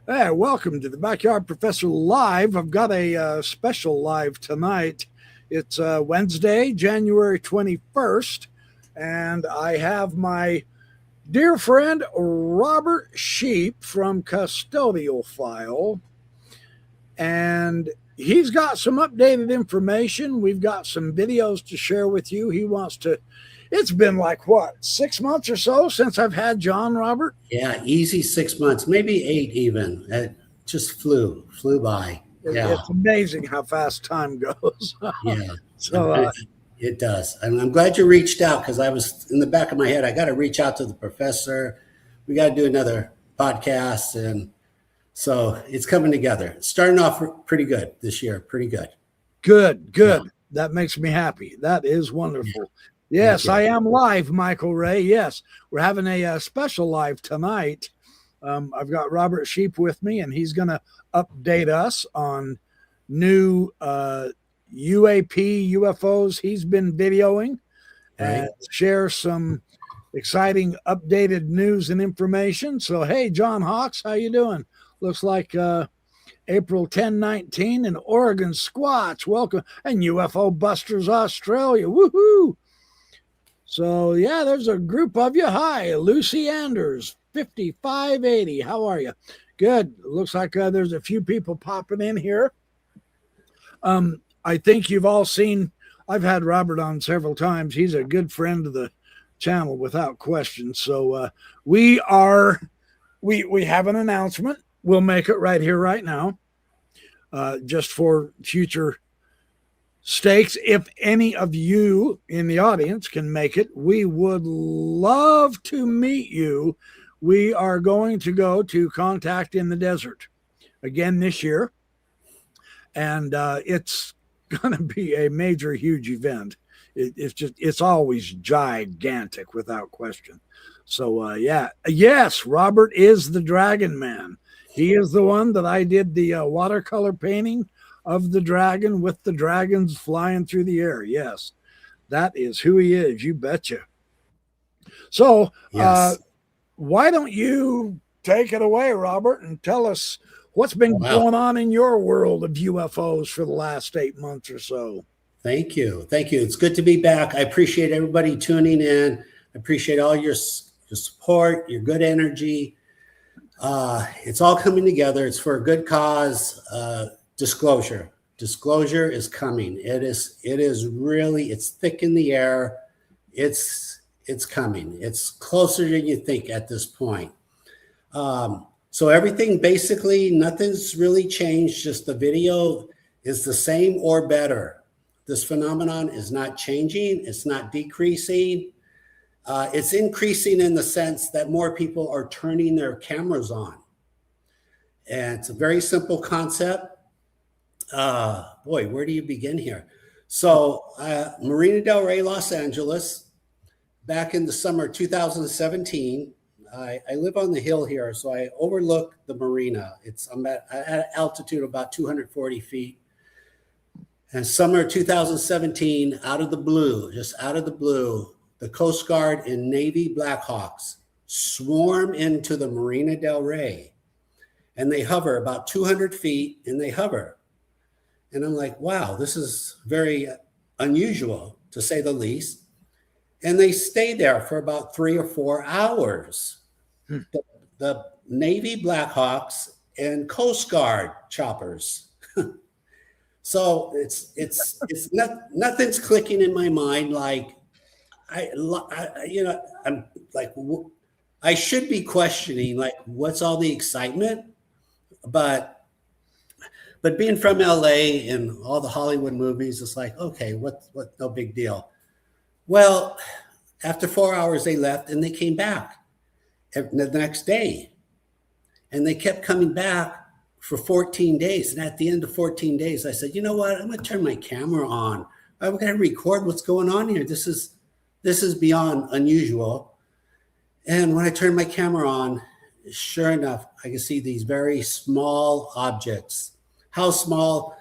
Hey, welcome to the Backyard Professor Live. I've got a special live tonight. It's Wednesday, January 21st, and I have my dear friend Robert Schiepe from Custodial File, and he's got some updated information. We've got some videos to share with you. He wants to. It's been like what, 6 months or so since I've had John, Robert? Yeah, easy 6 months, maybe 8 even. It just flew by. Yeah, It's amazing how fast time goes. yeah, so, uh, it does. And I'm glad you reached out because I was in the back of my head. I got to reach out to the professor. We got to do another podcast, and so it's coming together. It's starting off pretty good this year. Pretty good. Good. Yeah. That makes me happy. That is wonderful. Yes, I am live, Michael Ray. Yes, we're having a special live tonight. I've got Robert Schiepe with me, and he's going to update us on new UAP UFOs he's been videoing and share some exciting updated news and information. So, hey, John Hawks, how you doing? Looks like April 10/19 in Oregon Squatch. Welcome. And UFO Busters Australia. Woohoo! So, yeah, there's a group of you. Hi, Lucy Anders, 5580. How are you? Good. Looks like there's a few people popping in here. I think you've all seen, I've had Robert on several times. He's a good friend of the channel without question. So we have an announcement. We'll make it right here, right now, just for future stakes. If any of you in the audience can make it, we would love to meet you. We are going to go to Contact in the Desert again this year, and it's going to be a major, huge event. It's always gigantic without question. So yes, Robert is the Dragon Man. He is the one that I did the watercolor painting of the dragon with the dragons flying through the air. Yes, that is who he is. You betcha. So, yes. Why don't you take it away, Robert, and tell us what's been going on in your world of UFOs for the last 8 months or so? Thank you. It's good to be back. I appreciate everybody tuning in. I appreciate all your support, your good energy. It's all coming together. It's for a good cause. Disclosure is coming. It's thick in the air. It's coming. It's closer than you think at this point. So everything, basically, nothing's really changed. Just the video is the same or better. This phenomenon is not changing. It's not decreasing. It's increasing in the sense that more people are turning their cameras on. And it's a very simple concept. Boy, where do you begin here? So Marina Del Rey, Los Angeles, back in the summer 2017, I live on the hill here, so I overlook the marina. I'm at an altitude of about 240 feet. And summer 2017, out of the blue, the Coast Guard and Navy Blackhawks swarm into the Marina Del Rey. And they hover about 200 feet, and they hover. And I'm like, wow, this is very unusual, to say the least. And they stay there for about 3 or 4 hours. The Navy Blackhawks and Coast Guard choppers. So it's nothing's clicking in my mind. Like I'm like, I should be questioning, like, what's all the excitement? But being from LA and all the Hollywood movies, it's like, okay, what, no big deal. Well, after 4 hours, they left and they came back the next day. And they kept coming back for 14 days. And at the end of 14 days, I said, you know what? I'm going to turn my camera on. I'm going to record what's going on here. This is beyond unusual. And when I turned my camera on, sure enough, I could see these very small objects. How small?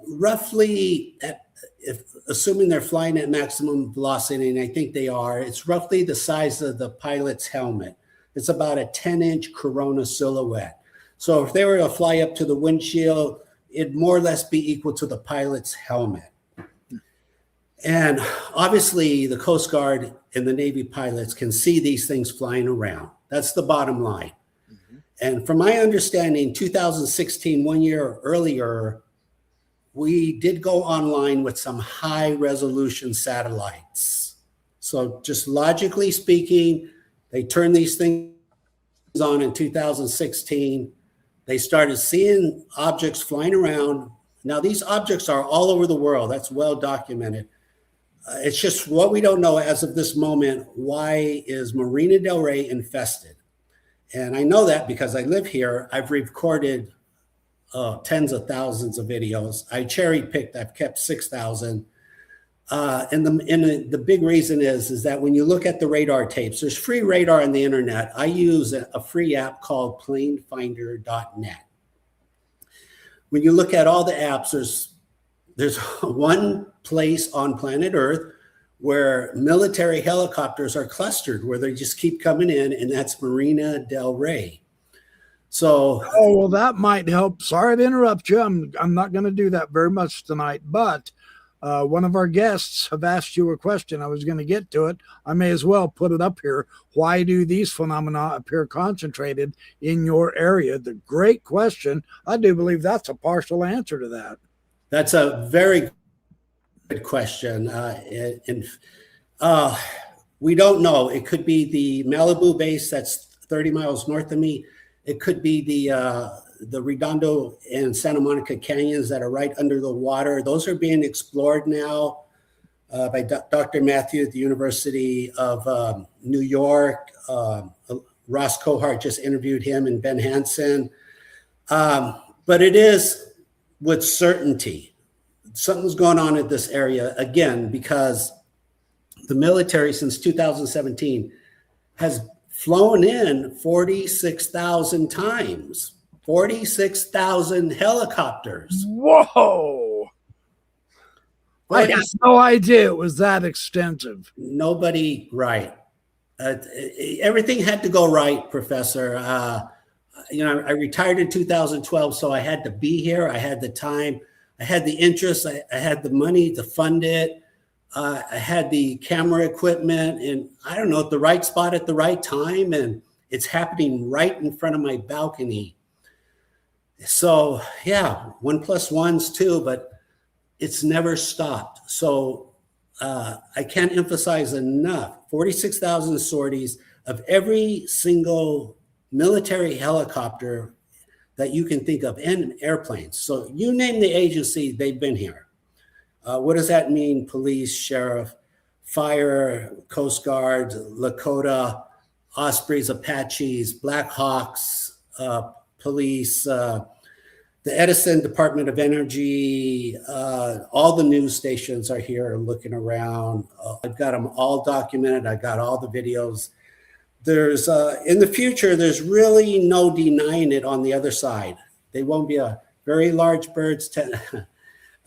Roughly, assuming they're flying at maximum velocity, and I think they are, it's roughly the size of the pilot's helmet. It's about a 10-inch Corona silhouette. So if they were to fly up to the windshield, it'd more or less be equal to the pilot's helmet. And obviously the Coast Guard and the Navy pilots can see these things flying around. That's the bottom line. Mm-hmm. And from my understanding, 2016, 1 year earlier, we did go online with some high resolution satellites. So just logically speaking, they turned these things on in 2016. They started seeing objects flying around. Now, these objects are all over the world. That's well documented. It's just what we don't know as of this moment. Why is Marina Del Rey infested? And I know that because I live here. I've recorded tens of thousands of videos. I cherry picked. I've kept 6,000. And the big reason is that when you look at the radar tapes, there's free radar on the internet. I use a free app called planefinder.net. When you look at all the apps, there's one place on planet Earth where military helicopters are clustered, where they just keep coming in, and that's Marina Del Rey. So, oh, well, that might help. Sorry to interrupt you. I'm not going to do that very much tonight, but one of our guests have asked you a question. I was going to get to it. I may as well put it up here. Why do these phenomena appear concentrated in your area? The great question. I do believe that's a partial answer to that. That's a very good question. We don't know. It could be the Malibu base that's 30 miles north of me. It could be the Redondo and Santa Monica canyons that are right under the water. Those are being explored now by Dr. Matthew at the University of New York. Ross Cohart just interviewed him, and Ben Hansen. But it is with certainty. Something's going on in this area, again, because the military since 2017 has flown in 46,000 times. 46,000 helicopters. Whoa. I had no idea it was that extensive. Nobody, right. Everything had to go right, Professor. I retired in 2012, so I had to be here. I had the time. I had the interest. I had the money to fund it. I had the camera equipment, and I don't know, at the right spot at the right time. And it's happening right in front of my balcony. So yeah, 1 + 1's 2, but it's never stopped. So I can't emphasize enough, 46,000 sorties of every single military helicopter that you can think of, and airplanes. So you name the agency, they've been here. What does that mean? Police, sheriff, fire, Coast Guard, Lakota, Ospreys, Apaches, Black Hawks, police, the Edison Department of Energy, all the news stations are here looking around. I've got them all documented. I got all the videos. There's in the future, there's really no denying it on the other side. They won't be a very large birds. Birds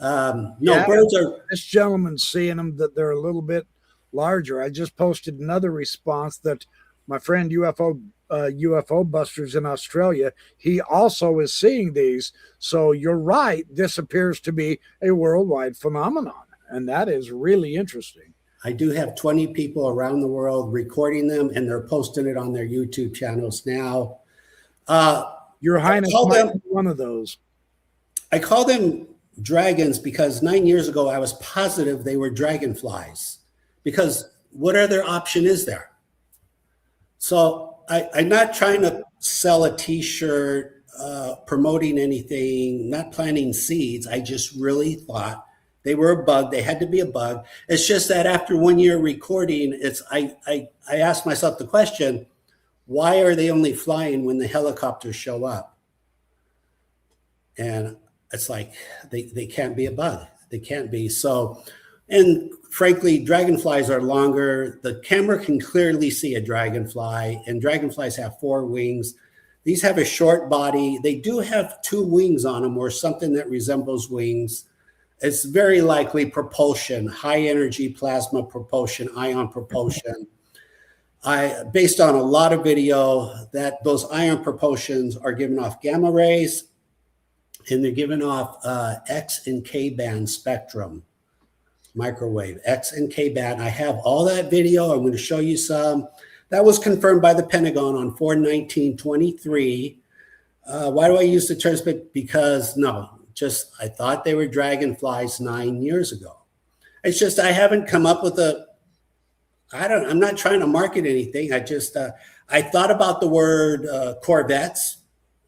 are. This gentleman's seeing them that they're a little bit larger. I just posted another response that my friend UFO Busters in Australia, he also is seeing these. So you're right. This appears to be a worldwide phenomenon, and that is really interesting. I do have 20 people around the world recording them, and they're posting it on their YouTube channels now. Your Highness might be one of those. I call them dragons because 9 years ago, I was positive they were dragonflies, because what other option is there? So I'm not trying to sell a T-shirt, promoting anything, not planting seeds. I just really thought they were a bug. They had to be a bug. It's just that after 1 year recording, I asked myself the question, why are they only flying when the helicopters show up? And it's like, they can't be a bug. They can't be. So, and frankly, dragonflies are longer. The camera can clearly see a dragonfly, and dragonflies have 4 wings. These have a short body. They do have 2 wings on them, or something that resembles wings. It's very likely propulsion, high energy plasma propulsion, ion propulsion. based on a lot of video, that those ion propulsions are giving off gamma rays, and they're giving off X and K band spectrum, microwave, X and K band. I have all that video. I'm going to show you some. That was confirmed by the Pentagon on 4/19/23. Why do I use the terms? Because I thought they were dragonflies 9 years ago. It's just I haven't come up with I'm not trying to market anything. I thought about the word Corvettes.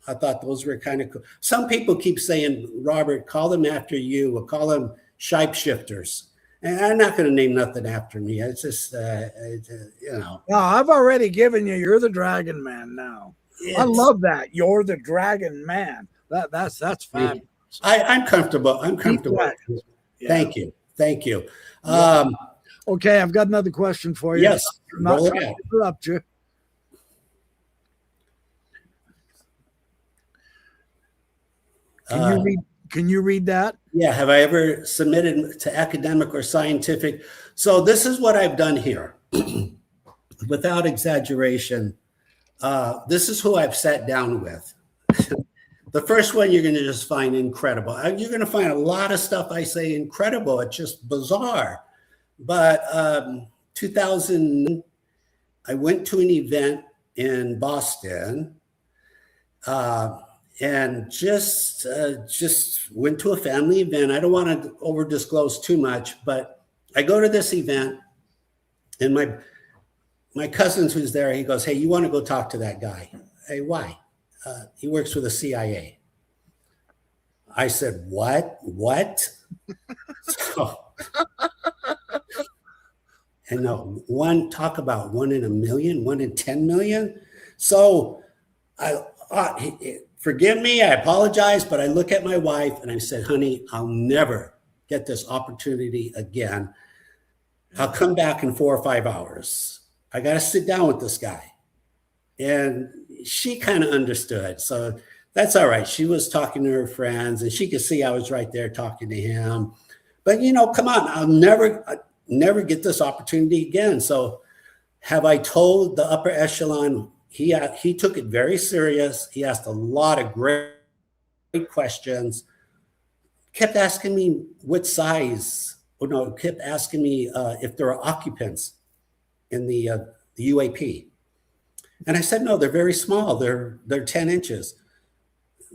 I thought those were kind of cool. Some people keep saying, Robert, call them after you, or call them shapeshifters. And I'm not going to name nothing after me. It's just, No, I've already given you're the Dragon Man now. I love that. You're the Dragon Man. That's fabulous. I'm comfortable. I'm comfortable. Yeah. Thank you. Okay, I've got another question for you. Yes. I'm not trying to interrupt you. Can you read that? Yeah. Have I ever submitted to academic or scientific? So this is what I've done here. Without exaggeration, this is who I've sat down with. The first one you're going to just find incredible. You're going to find a lot of stuff I say incredible. It's just bizarre. But 2000, I went to an event in Boston, and just went to a family event. I don't want to over disclose too much, but I go to this event, and my cousin who's there, he goes, "Hey, you want to go talk to that guy?" Hey, why? He works for the CIA. I said, what? So, and talk about 1 in a million, 1 in 10 million. So forgive me, I apologize, but I look at my wife and I said, honey, I'll never get this opportunity again. I'll come back in 4 or 5 hours. I got to sit down with this guy. And she kind of understood. So that's all right. She was talking to her friends, and she could see I was right there talking to him. But, come on, I'll never get this opportunity again. So have I told the upper echelon? He took it very serious. He asked a lot of great questions, kept asking me what size, kept asking me if there are occupants in the UAP. And I said, no, they're very small. They're 10 inches.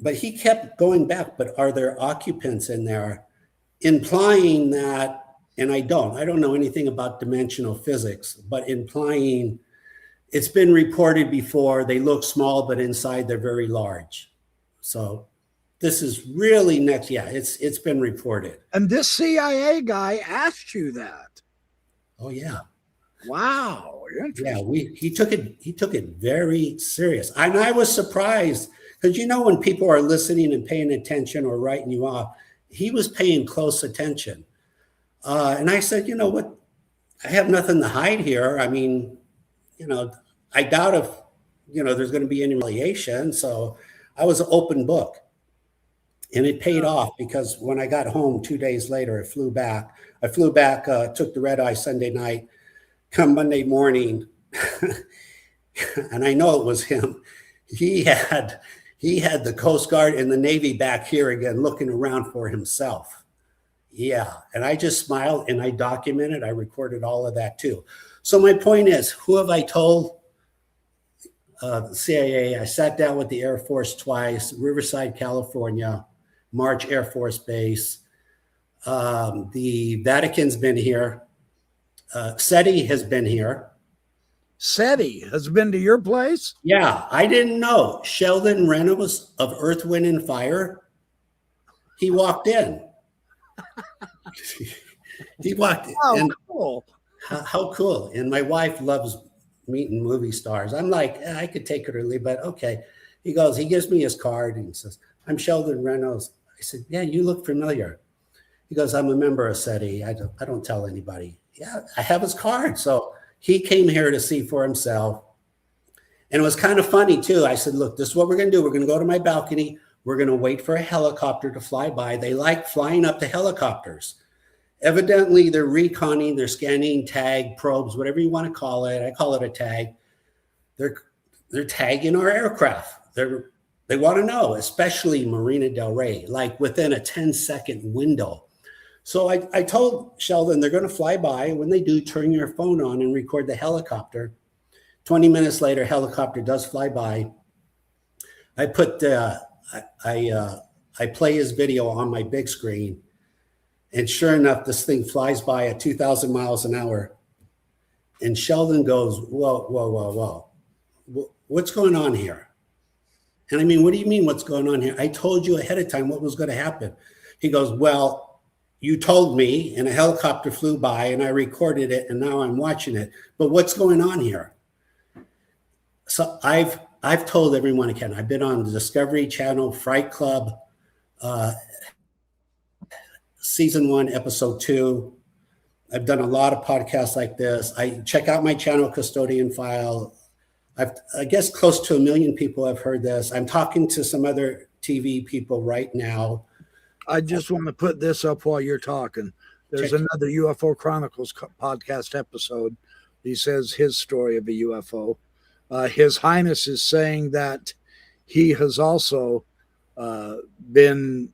But he kept going back, but are there occupants in there? Implying that, and I don't know anything about dimensional physics, but implying it's been reported before. They look small, but inside they're very large. So this is really next. Yeah, it's been reported. And this CIA guy asked you that. Oh, yeah. Wow. Yeah, he took it very serious. And I was surprised because when people are listening and paying attention or writing you off, he was paying close attention. And I said, you know what? I have nothing to hide here. I mean, I doubt if, there's going to be any retaliation. So I was an open book. And it paid off because when I got home 2 days later, I flew back, took the red eye Sunday night. Come Monday morning, and I know it was him. He had the Coast Guard and the Navy back here again, looking around for himself. Yeah, and I just smiled and I documented. I recorded all of that too. So my point is, who have I told? The CIA. I sat down with the Air Force twice, Riverside, California, March Air Force Base. The Vatican's been here. SETI has been here. SETI has been to your place? Yeah, I didn't know. Sheldon Reynolds of Earth, Wind, and Fire, he walked in. He walked in. Oh, cool. How cool. And my wife loves meeting movie stars. I'm like, I could take it or leave, but okay. He gives me his card and he says, I'm Sheldon Reynolds. I said, yeah, you look familiar. He goes, I'm a member of SETI. I don't tell anybody. Yeah, I have his card. So he came here to see for himself. And it was kind of funny too. I said, look, this is what we're going to do. We're going to go to my balcony. We're going to wait for a helicopter to fly by. They like flying up to helicopters. Evidently, they're reconning, they're scanning tag probes, whatever you want to call it. I call it a tag. They're tagging our aircraft. They want to know, especially Marina Del Rey, like within a 10-second window. So I told Sheldon they're going to fly by. When they do, turn your phone on and record the helicopter. 20 minutes later, helicopter does fly by. I put I play his video on my big screen, and sure enough, this thing flies by at 2,000 miles an hour. And Sheldon goes, "Whoa, whoa, whoa, whoa! What's going on here?" And I mean, what do you mean, what's going on here? I told you ahead of time what was going to happen. He goes, "Well, you told me, and a helicopter flew by, and I recorded it, and now I'm watching it. But what's going on here?" So I've told everyone I can. I've been on the Discovery Channel, Fright Club, season 1, episode 2. I've done a lot of podcasts like this. I check out my channel, Custodian File. I guess close to 1 million people have heard this. I'm talking to some other TV people right now. I just want to put this up while you're talking. There's another UFO Chronicles podcast episode. He says his story of a UFO. His Highness is saying that he has also been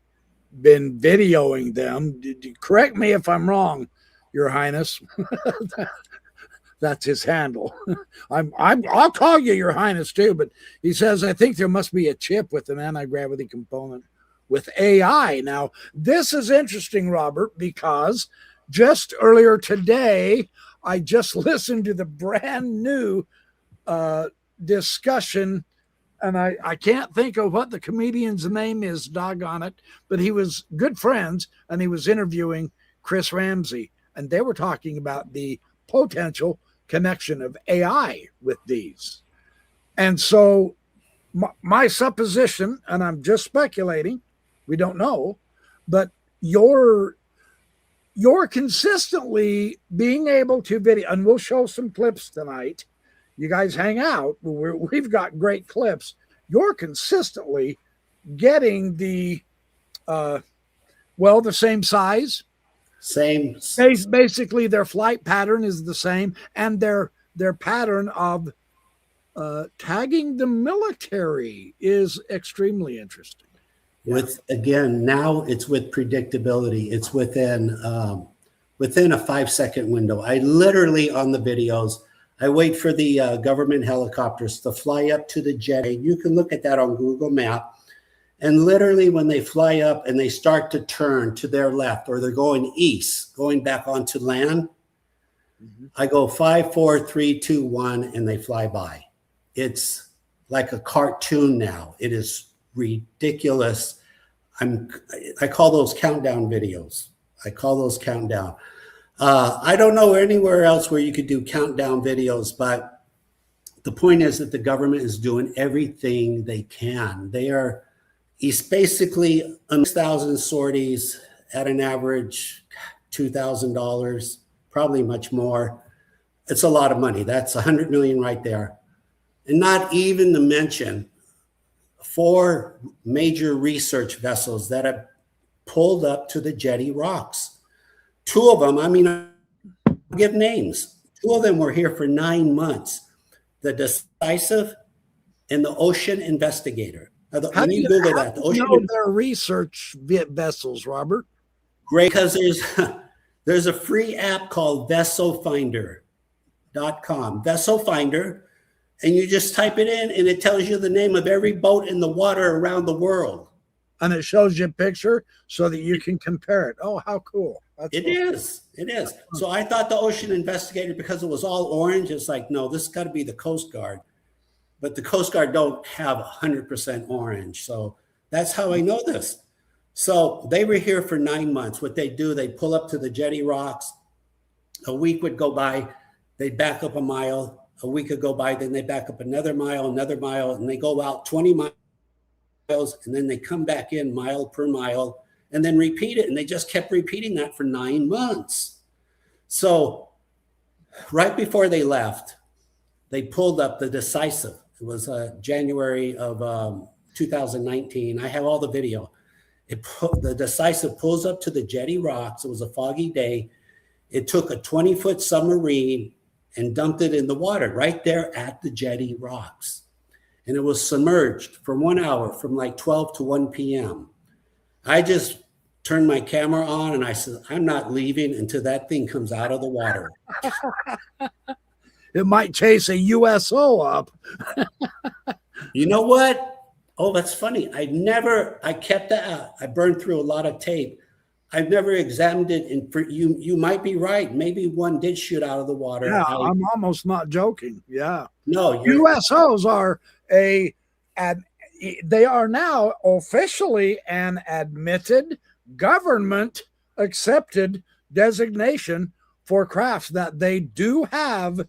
videoing them. Correct me if I'm wrong, Your Highness. That's his handle. I'll call you Your Highness too, but he says, I think there must be a chip with an anti-gravity component with AI. Now, this is interesting, Robert, because just earlier today, I just listened to the brand new discussion, and I can't think of what the comedian's name is, doggone it, but he was good friends, and he was interviewing Chris Ramsey, and they were talking about the potential connection of AI with these. And so my supposition, and I'm just speculating, we don't know, but you're consistently being able to video, and we'll show some clips tonight. You guys hang out. We've got great clips. You're consistently getting the same size. Same. Basically, their flight pattern is the same, and their pattern of tagging the military is extremely interesting. Now it's with predictability. It's within a 5-second window. I literally, on the videos, I wait for the government helicopters to fly up to the jet. You can look at that on Google Map. And literally when they fly up and they start to turn to their left, or they're going east, going back onto land, I go 5, 4, 3, 2, 1, and they fly by. It's like a cartoon now. It is ridiculous. I call those countdown videos. I don't know anywhere else where you could do countdown videos, but the point is that the government is doing everything they can. It's basically 1,000 sorties at an average $2,000, probably much more. It's a lot of money. That's $100 million right there. And not even to mention 4 major research vessels that have pulled up to the Jetty Rocks. 2 of them, I'll give names. 2 of them were here for 9 months. The Decisive and the Ocean Investigator. How do you know they're research vessels, Robert? Great, because there's a free app called vesselfinder.com. Vessel Finder, and you just type it in, and it tells you the name of every boat in the water around the world. And it shows you a picture so that you can compare it. Oh, how cool. It is. So I thought the Ocean Investigator, because it was all orange, it's like, no, this has got to be the Coast Guard. But the Coast Guard don't have 100% orange. So that's how I know this. So they were here for 9 months. What they do, they pull up to the Jetty Rocks. A week would go by. They'd back up a mile. A week would go by. Then they back up another mile. And they go out 20 miles. And then they come back in mile per mile and then repeat it. And they just kept repeating that for 9 months. So right before they left, they pulled up the Decisive. It was January of 2019. I have all the video. The Decisive pulls up to the jetty rocks. It was a foggy day. It took a 20-foot submarine and dumped it in the water right there at the jetty rocks. And it was submerged for 1 hour from like 12 to 1 p.m. I just turned my camera on and I said, I'm not leaving until that thing comes out of the water. It might chase a USO up. You know what? Oh, that's funny. I kept that. I burned through a lot of tape. I've never examined it. And for you might be right. Maybe one did shoot out of the water. Yeah, I'm almost not joking. Yeah. No, USOs are they are now officially an admitted government accepted designation for crafts that they do have.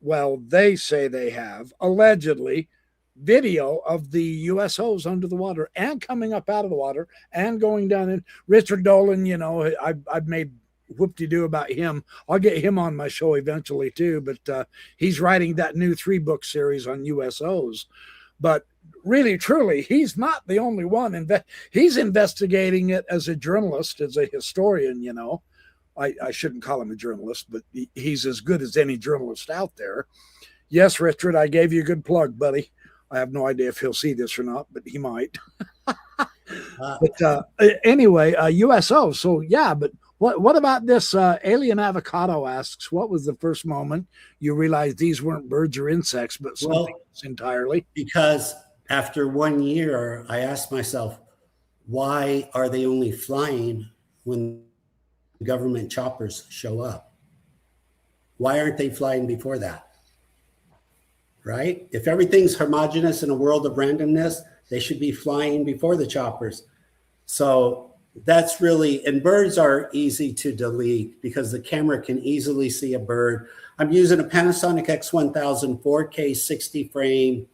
Well, they say they have allegedly video of the USOs under the water and coming up out of the water and going down in. Richard Dolan, you know, I've made whoop-de-doo about him. I'll get him on my show eventually too, but he's writing that new 3-book series on USOs. But really, truly, he's not the only one. He's investigating it as a journalist, as a historian, you know. I shouldn't call him a journalist, but he's as good as any journalist out there. Yes, Richard, I gave you a good plug, buddy. I have no idea if he'll see this or not, but he might. But anyway, USO. So yeah, but what about this? Alien Avocado asks, what was the first moment you realized these weren't birds or insects, but something else entirely? Because after 1 year, I asked myself, why are they only flying when government choppers show up? Why aren't they flying before that? Right? If everything's homogeneous in a world of randomness, they should be flying before the choppers. So that's really, and birds are easy to delete because the camera can easily see a bird. I'm using a Panasonic X1000 4K 60 frame,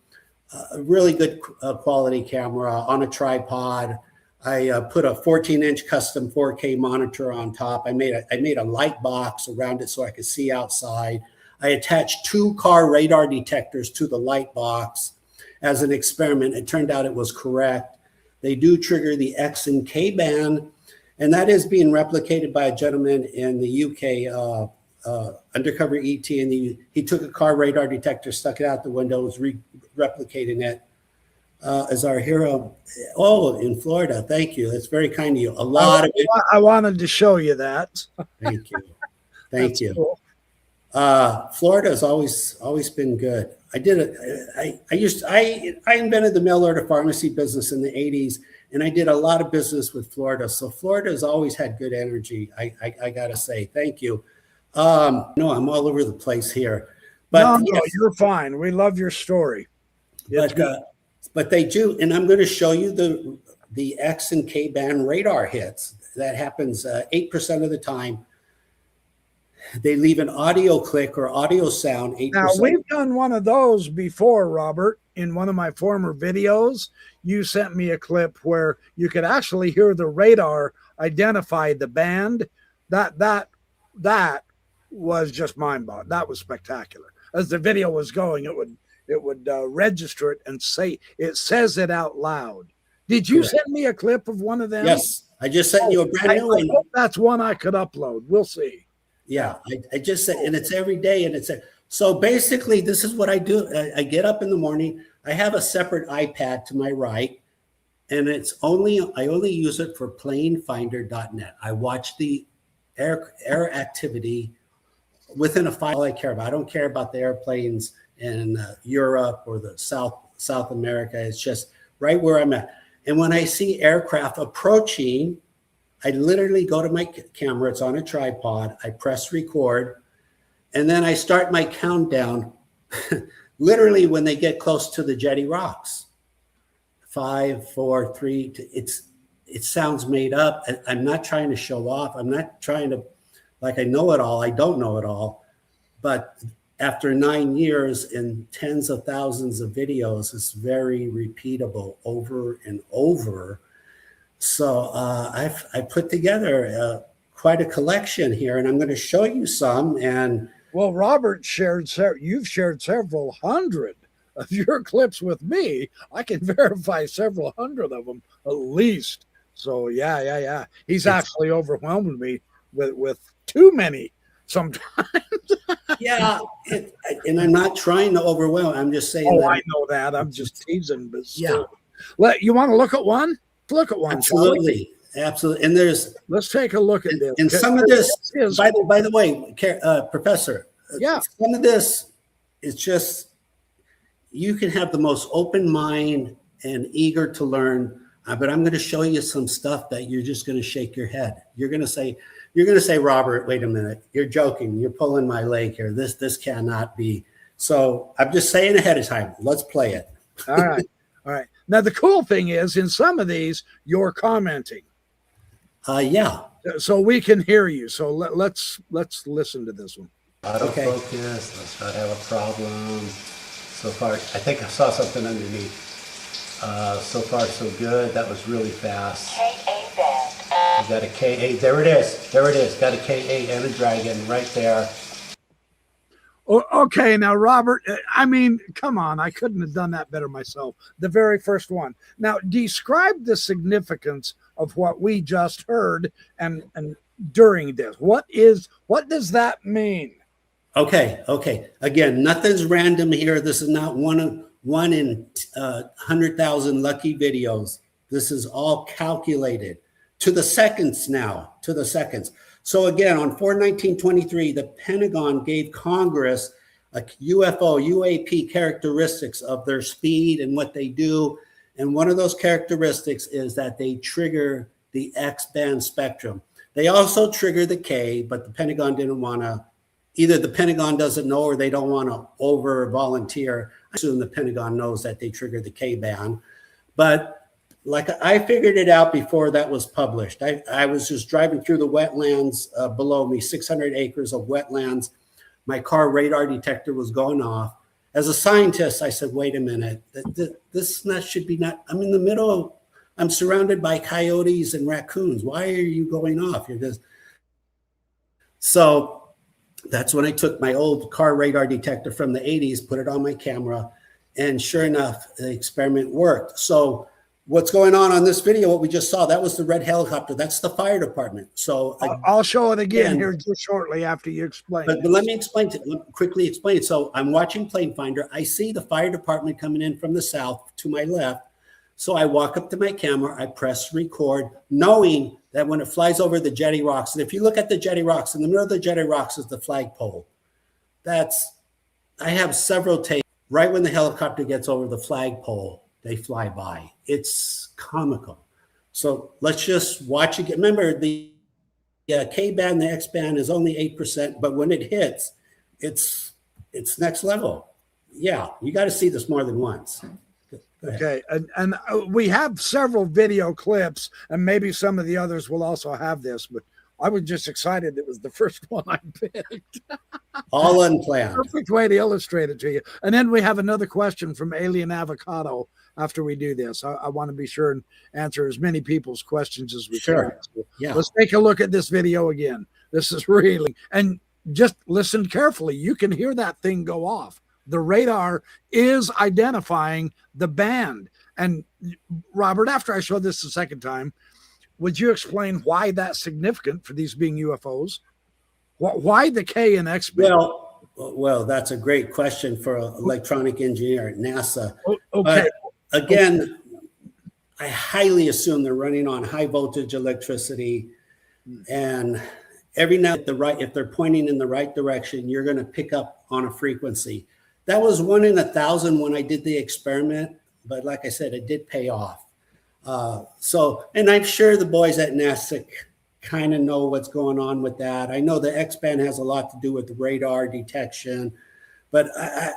a really good quality camera on a tripod. I put a 14-inch custom 4K monitor on top. I made a light box around it so I could see outside. I attached 2 car radar detectors to the light box as an experiment. It turned out it was correct. They do trigger the X and K band, and that is being replicated by a gentleman in the UK, undercover ET, and he took a car radar detector, stuck it out the window, was replicating it as our hero. Oh, in Florida. Thank you. That's very kind of you. A lot of it. I wanted to show you that. Thank you. Thank you. Cool. Florida has always been good. I invented the mail order pharmacy business in the 80s, and I did a lot of business with Florida. So Florida has always had good energy. I gotta say, thank you. No, I'm all over the place here, but no, yes, you're fine. We love your story. But they do, and I'm going to show you the X and K band radar hits. That happens 8% of the time. They leave an audio click or audio sound. 8%. Now, we've done one of those before, Robert. In one of my former videos, you sent me a clip where you could actually hear the radar identify the band. That was just mind-boggling. That was spectacular. As the video was going, it would register it and say, it says it out loud. Did you send me a clip of one of them? Yes, I just sent you a brand new one. That's one I could upload. We'll see. Yeah, I just said, and it's every day, and so basically this is what I do. I get up in the morning. I have a separate iPad to my right, and I only use it for planefinder.net. I watch the air activity within a file I care about. I don't care about the airplanes in Europe or the South America. It's just right where I'm at. And when I see aircraft approaching, I literally go to my camera. It's on a tripod. I press record, and then I start my countdown. Literally, when they get close to the jetty rocks, 5, 4, 3. It sounds made up. I'm not trying to show off. I'm not trying to, like, I know it all. I don't know it all, but after 9 years and tens of thousands of videos, it's very repeatable over and over. So I put together quite a collection here, and I'm going to show you some. And well, Robert you've shared several hundred of your clips with me. I can verify several hundred of them at least. So yeah. He's actually overwhelmed me with too many sometimes. Yeah, and I'm not trying to overwhelm. I'm just saying Oh, that. I know that. I'm just teasing, but Yeah, still. You want to look at one? Let's look at one. absolutely, absolutely. And Let's take a look at this. and some of this, is, by the way, Professor, yeah, some of this is just, you can have the most open mind and eager to learn, but I'm going to show you some stuff that you're just going to shake your head. You're going to say, Robert, wait a minute, you're joking. You're pulling my leg here. This cannot be. So I'm just saying ahead of time, let's play it. All right. All right. Now, the cool thing is in some of these, you're commenting. Yeah. So we can hear you. So let's listen to this one. Autofocus, let's not have a problem. So far, I think I saw something underneath. So far, so good. That was really fast. KA band. We got a KA. There it is. There it is. Got a KA and a dragon right there. Okay, now, Robert, I mean, come on. I couldn't have done that better myself. The very first one. Now, describe the significance of what we just heard and during this. What does that mean? Okay. Again, nothing's random here. This is not one in 100,000 lucky videos. This is all calculated to the seconds now, to the seconds. So again, on 4/19/23, the Pentagon gave Congress a UFO, UAP characteristics of their speed and what they do. And one of those characteristics is that they trigger the X-band spectrum. They also trigger the K, but the Pentagon didn't want to, either the Pentagon doesn't know or they don't want to over volunteer. I assume the Pentagon knows that they trigger the K band, but like I figured it out before that was published. I was just driving through the wetlands below me, 600 acres of wetlands. My car radar detector was going off. As a scientist, I said, wait a minute, this should be not, I'm in the middle, I'm surrounded by coyotes and raccoons. Why are you going off? You're just, so that's when I took my old car radar detector from the 80s, put it on my camera, and sure enough, the experiment worked. So what's going on this video, what we just saw, that was the red helicopter. That's the fire department. So I'll show it again here just shortly after you explain. But let me quickly explain. So I'm watching Plane Finder. I see the fire department coming in from the south to my left. So I walk up to my camera, I press record, knowing that when it flies over the jetty rocks, and if you look at the jetty rocks, in the middle of the jetty rocks is the flagpole. I have several takes. Right when the helicopter gets over the flagpole, they fly by. It's comical. So let's just watch it. Remember, the K band, the X band is only 8%, but when it hits, it's next level. Yeah, you got to see this more than once. Okay, and we have several video clips, and maybe some of the others will also have this, but I was just excited it was the first one I picked. All unplanned. Perfect way to illustrate it to you. And then we have another question from Alien Avocado after we do this. I want to be sure and answer as many people's questions as we can. So yeah. Let's take a look at this video again. This is really, and just listen carefully. You can hear that thing go off. The radar is identifying the band. And Robert, after I show this the second time, would you explain why that's significant for these being UFOs? Why the K and X band? Well, that's a great question for an electronic engineer at NASA. Okay. But again, I highly assume they're running on high voltage electricity, and every now and then, if they're pointing in the right direction, you're going to pick up on a frequency. That was 1 in 1,000 when I did the experiment, but like I said, it did pay off. And I'm sure the boys at NASA kind of know what's going on with that. I know the X-band has a lot to do with the radar detection, but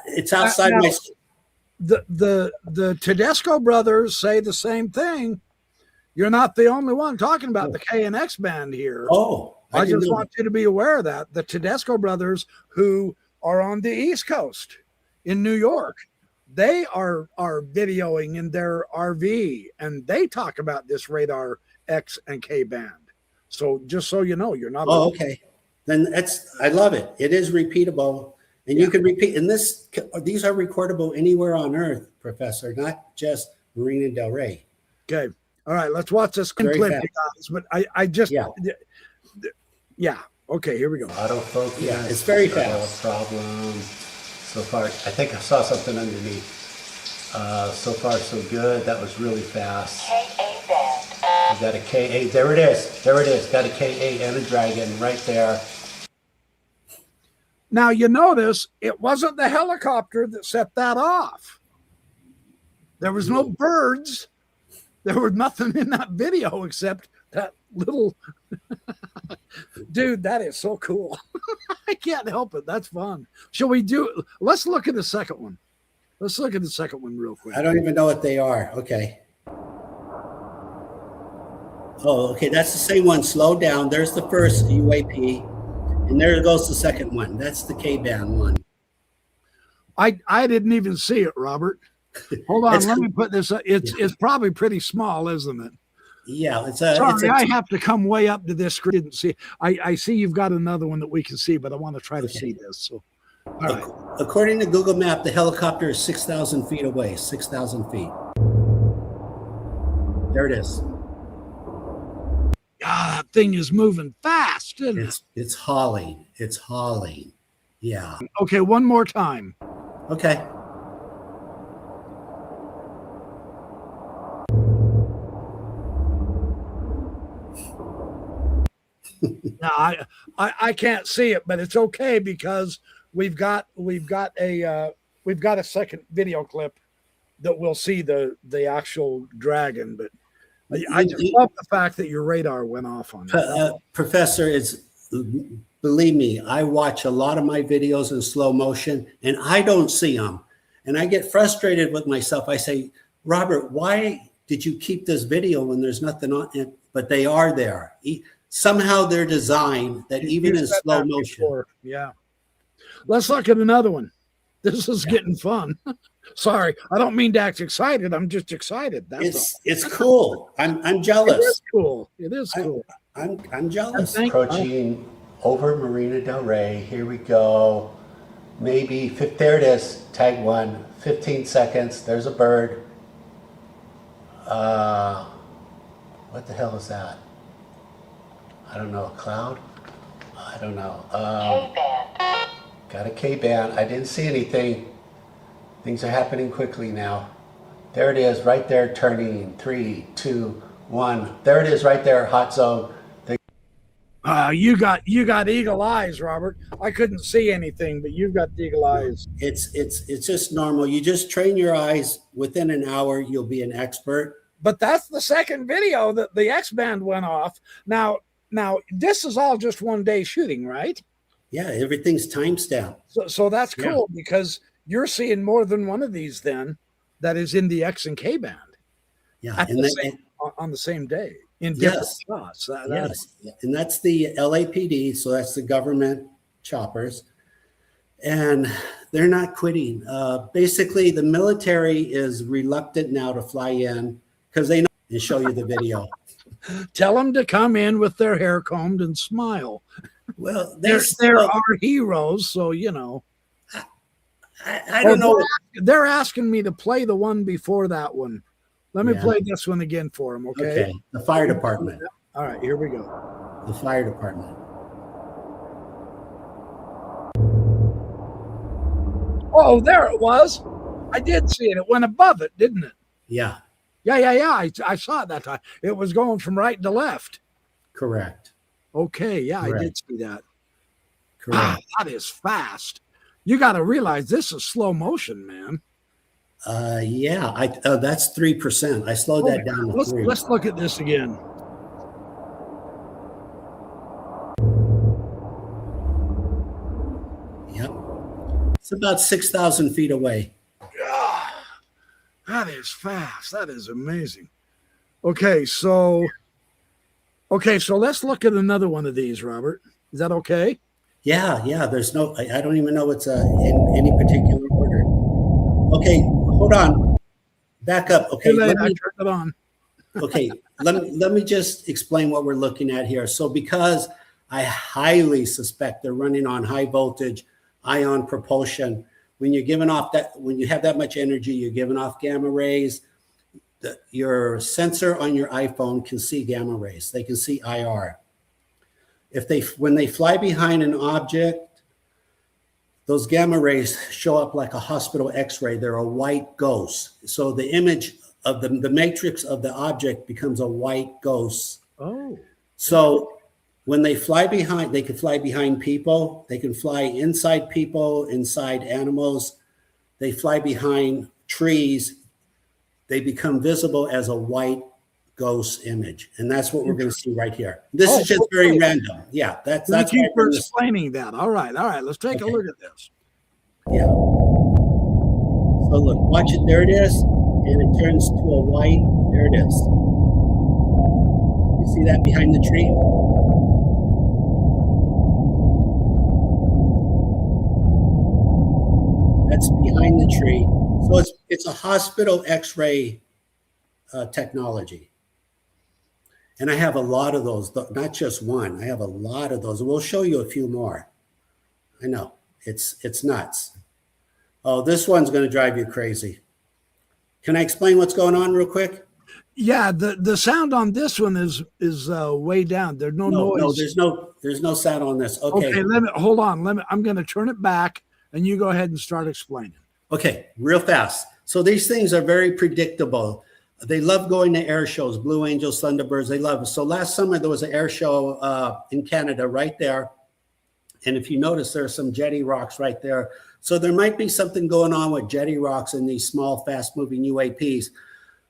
it's outside my. The Tedesco brothers say the same thing. You're not the only one talking about the K and X band here. Oh, I just want you to be aware of that. The Tedesco brothers, who are on the East Coast in New York, they are videoing in their RV, and they talk about this radar X and K band. So just so you know, you're not. Oh, okay. Then I love it. It is repeatable, and you can repeat. And these are recordable anywhere on Earth, Professor, not just Marina Del Rey. Okay. All right, let's watch this Very clip, fast. you guys. But I just, Yeah. yeah. Okay, here we go. Autofocus. Yeah, it's very I have fast. a problem. So far, I think I saw something underneath. So far, so good. That was really fast. KA band. We got a KA. There it is. There it is. Got a KA and a dragon right there. Now, you notice it wasn't the helicopter that set that off. There was no birds. There was nothing in that video except that little dude. That is so cool. I can't help it. That's fun. Shall we do? Let's look at the second one. Let's look at the second one real quick. I don't even know what they are. Okay. Oh, okay. That's the same one. Slow down. There's the first UAP. And there goes the second one. That's the K-band one. I didn't even see it, Robert. Hold on. It's Let cool. me put this. It's probably pretty small, isn't it? Yeah, Sorry, I have to come way up to this screen. Didn't see. I see you've got another one that we can see, but I want to try to see this. So, all right. According to Google Map, the helicopter is 6,000 feet away. 6,000 feet. There it is. Ah, that thing is moving fast, isn't it? It's hauling. It's hauling. Yeah. Okay, one more time. Okay. Now I can't see it, but it's okay because we've got a second video clip that we'll see the actual dragon. But I just love the fact that your radar went off on that. Professor, believe me, I watch a lot of my videos in slow motion and I don't see them. And I get frustrated with myself. I say, Robert, why did you keep this video when there's nothing on it? But they are there. Somehow they're designed that even in slow motion. Before. Yeah. Let's look at another one. This is getting fun. Sorry, I don't mean to act excited. I'm just excited. It's cool. I'm jealous. It is cool. It is cool. I'm jealous. Approaching over Marina Del Rey. Here we go. Maybe, there it is. Tag 1. 15 seconds. There's a bird. What the hell is that? I don't know. A cloud? I don't know. K-band. Got a K-band. I didn't see anything. Things are happening quickly now. There it is, right there, turning. 3, 2, 1. There it is, right there, hot zone. You got eagle eyes, Robert. I couldn't see anything, but you've got eagle eyes. It's just normal. You just train your eyes. Within an hour, you'll be an expert. But that's the second video that the X-band went off. Now this is all just one day shooting, right? Yeah, everything's timestamped. So that's cool because you're seeing more than one of these then that is in the X and K band. Yeah, On the same day in different shots. Yes, and that's the LAPD, so that's the government choppers, and they're not quitting. Basically, the military is reluctant now to fly in because they know and show you the video. Tell them to come in with their hair combed and smile. Well, They're our heroes, so you know. I don't know. They're asking me to play the one before that one. Let me play this one again for them, okay? Okay, the fire department. All right, here we go. The fire department. Oh, there it was. I did see it. It went above it, didn't it? Yeah, Yeah. I saw it that time. It was going from right to left. correct. Okay, yeah, Correct. I did see that. Correct. Wow, that is fast. You got to realize this is slow motion, man. Yeah, that's 3%. I slowed that down to 3. Let's look at this again. Yep. It's about 6,000 feet away. That is fast. That is amazing. Okay, so let's look at another one of these, Robert. Is that okay? Yeah. There's no, I don't even know what's in any particular order. Okay, hold on. Back up. Okay, Too late, I turned it on. okay. Let me just explain what we're looking at here. So because I highly suspect they're running on high voltage ion propulsion, when you're giving off when you have that much energy, you're giving off gamma rays. your sensor on your iPhone can see gamma rays. They can see IR. When they fly behind an object, those gamma rays show up like a hospital X-ray. They're a white ghost. So the image of the matrix of the object becomes a white ghost. Oh. So when they fly behind, they can fly behind people. They can fly inside people, inside animals. They fly behind trees. They become visible as a white ghost image. And that's what we're going to see right here. This is just very random. Yeah, that's Thank you why for we're explaining that. All right. Let's take a look at this. Yeah. So look, watch it. There it is. And it turns to a white. There it is. You see that behind the tree? That's behind the tree. So it's a hospital X-ray technology. And I have a lot of those, not just one. I have a lot of those. We'll show you a few more. I know, it's nuts. Oh, this one's going to drive you crazy. Can I explain what's going on real quick? Yeah, the sound on this one is way down. There's no noise. No, there's no sound on this. Okay. Hold on. I'm going to turn it back, and you go ahead and start explaining. Okay, real fast. So these things are very predictable. They love going to air shows, Blue Angels, Thunderbirds. They love it. So last summer there was an air show in Canada right there. And if you notice, there are some jetty rocks right there. So there might be something going on with jetty rocks and these small, fast-moving UAPs.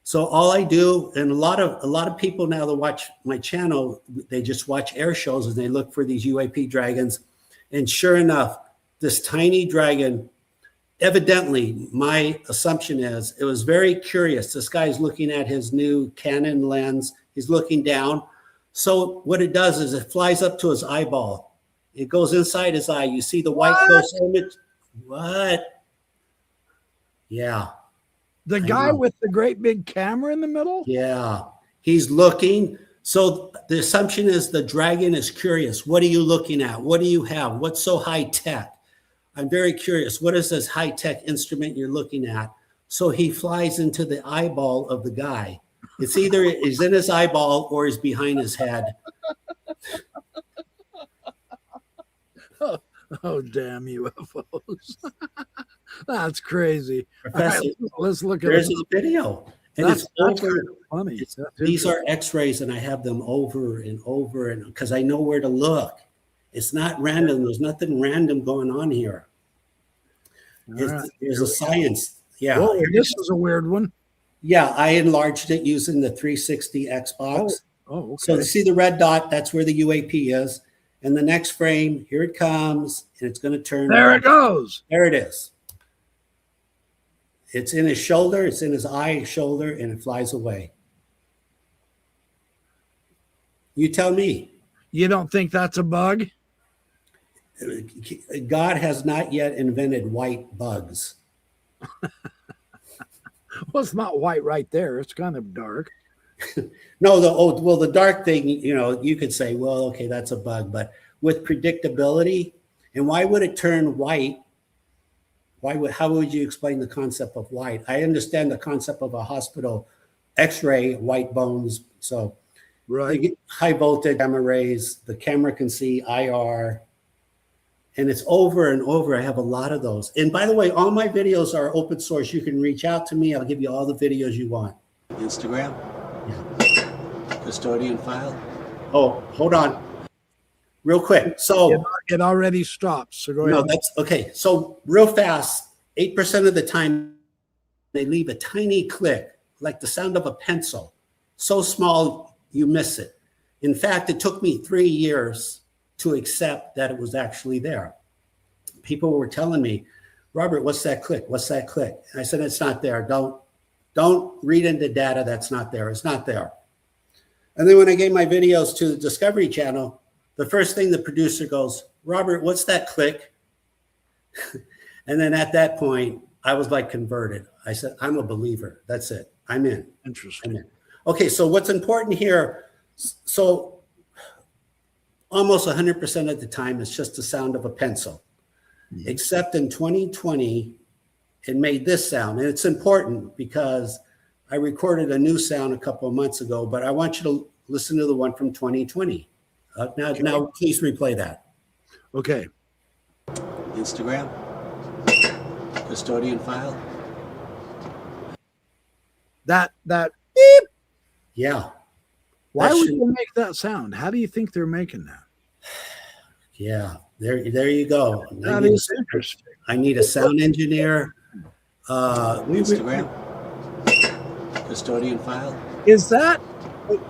So all I do, and a lot of people now that watch my channel, they just watch air shows and they look for these UAP dragons. And sure enough, this tiny dragon, evidently, my assumption is, it was very curious. This guy's looking at his new Canon lens. He's looking down. So what it does is it flies up to his eyeball. It goes inside his eye. You see the white ghost image? What? Yeah. The guy with the great big camera in the middle? Yeah. He's looking. So the assumption is the dragon is curious. What are you looking at? What do you have? What's so high tech? I'm very curious. What is this high tech instrument you're looking at? So he flies into the eyeball of the guy. It's either he's in his eyeball or he's behind his head. Oh, damn UFOs. That's crazy. Professor, right, let's look at there's it. a video. And That's over. Funny. These are x-rays, and I have them over and over, and because I know where to look. It's not random. There's nothing random going on here. There's a science. Yeah. Whoa, this is a weird one. Yeah, I enlarged it using the 360 Xbox. Oh, okay. So you see the red dot, that's where the UAP is. And the next frame, here it comes, and it's going to turn. There it goes. There it is. It's in his shoulder, it's in his eye, shoulder, and it flies away. You tell me. You don't think that's a bug? God has not yet invented white bugs. Well, it's not white right there. It's kind of dark. No, the dark thing, you could say, well, okay, that's a bug, but with predictability, and why would it turn white? How would you explain the concept of white? I understand the concept of a hospital X-ray, white bones. So right, high voltage gamma rays, the camera can see IR, and it's over and over. I have a lot of those. And by the way, all my videos are open source. You can reach out to me. I'll give you all the videos you want. Instagram? Yeah. Custodian file? Oh, hold on. Real quick. So it already stopped. So go ahead. No, that's okay. So real fast, 8% of the time they leave a tiny click, like the sound of a pencil. So small you miss it. In fact, it took me 3 years to accept that it was actually there. People were telling me, Robert, what's that click? What's that click? And I said, it's not there. Don't read into data that's not there. It's not there. And then when I gave my videos to the Discovery Channel, the first thing the producer goes, Robert, what's that click? And then at that point, I was like converted. I said, I'm a believer. That's it. I'm in. Interesting. I'm in. Okay, so what's important here, so almost 100% of the time, it's just the sound of a pencil. Mm-hmm. Except in 2020, it made this sound. And it's important because I recorded a new sound a couple of months ago, but I want you to listen to the one from 2020. Now, please replay that. Okay. Instagram, custodian file. That Yeah. why That would should- they make that sound? How do you think they're making that? Yeah. There you go. That is interesting. I need a sound engineer. Instagram, custodian file. Is that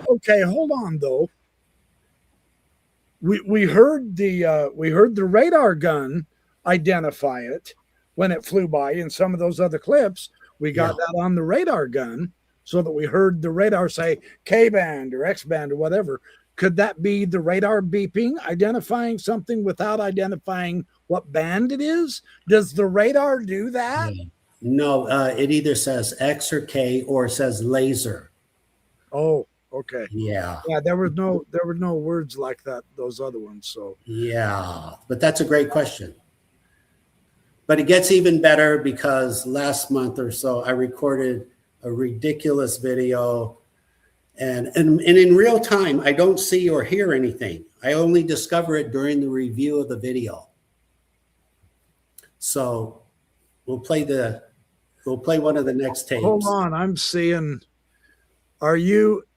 okay? Hold on though. We heard the radar gun identify it when it flew by in some of those other clips. We got that on the radar gun so that we heard the radar say K band or X band or whatever. Could that be the radar beeping, identifying something without identifying what band it is? Does the radar do that? No, it either says X or K or it says laser. Oh, okay. Yeah. Yeah, there were no words like that, those other ones. So Yeah. But that's a great question. But it gets even better because last month or so, I recorded a ridiculous video. And in real time, I don't see or hear anything. I only discover it during the review of the video. So we'll play one of the next tapes. hold on, I'm seeing.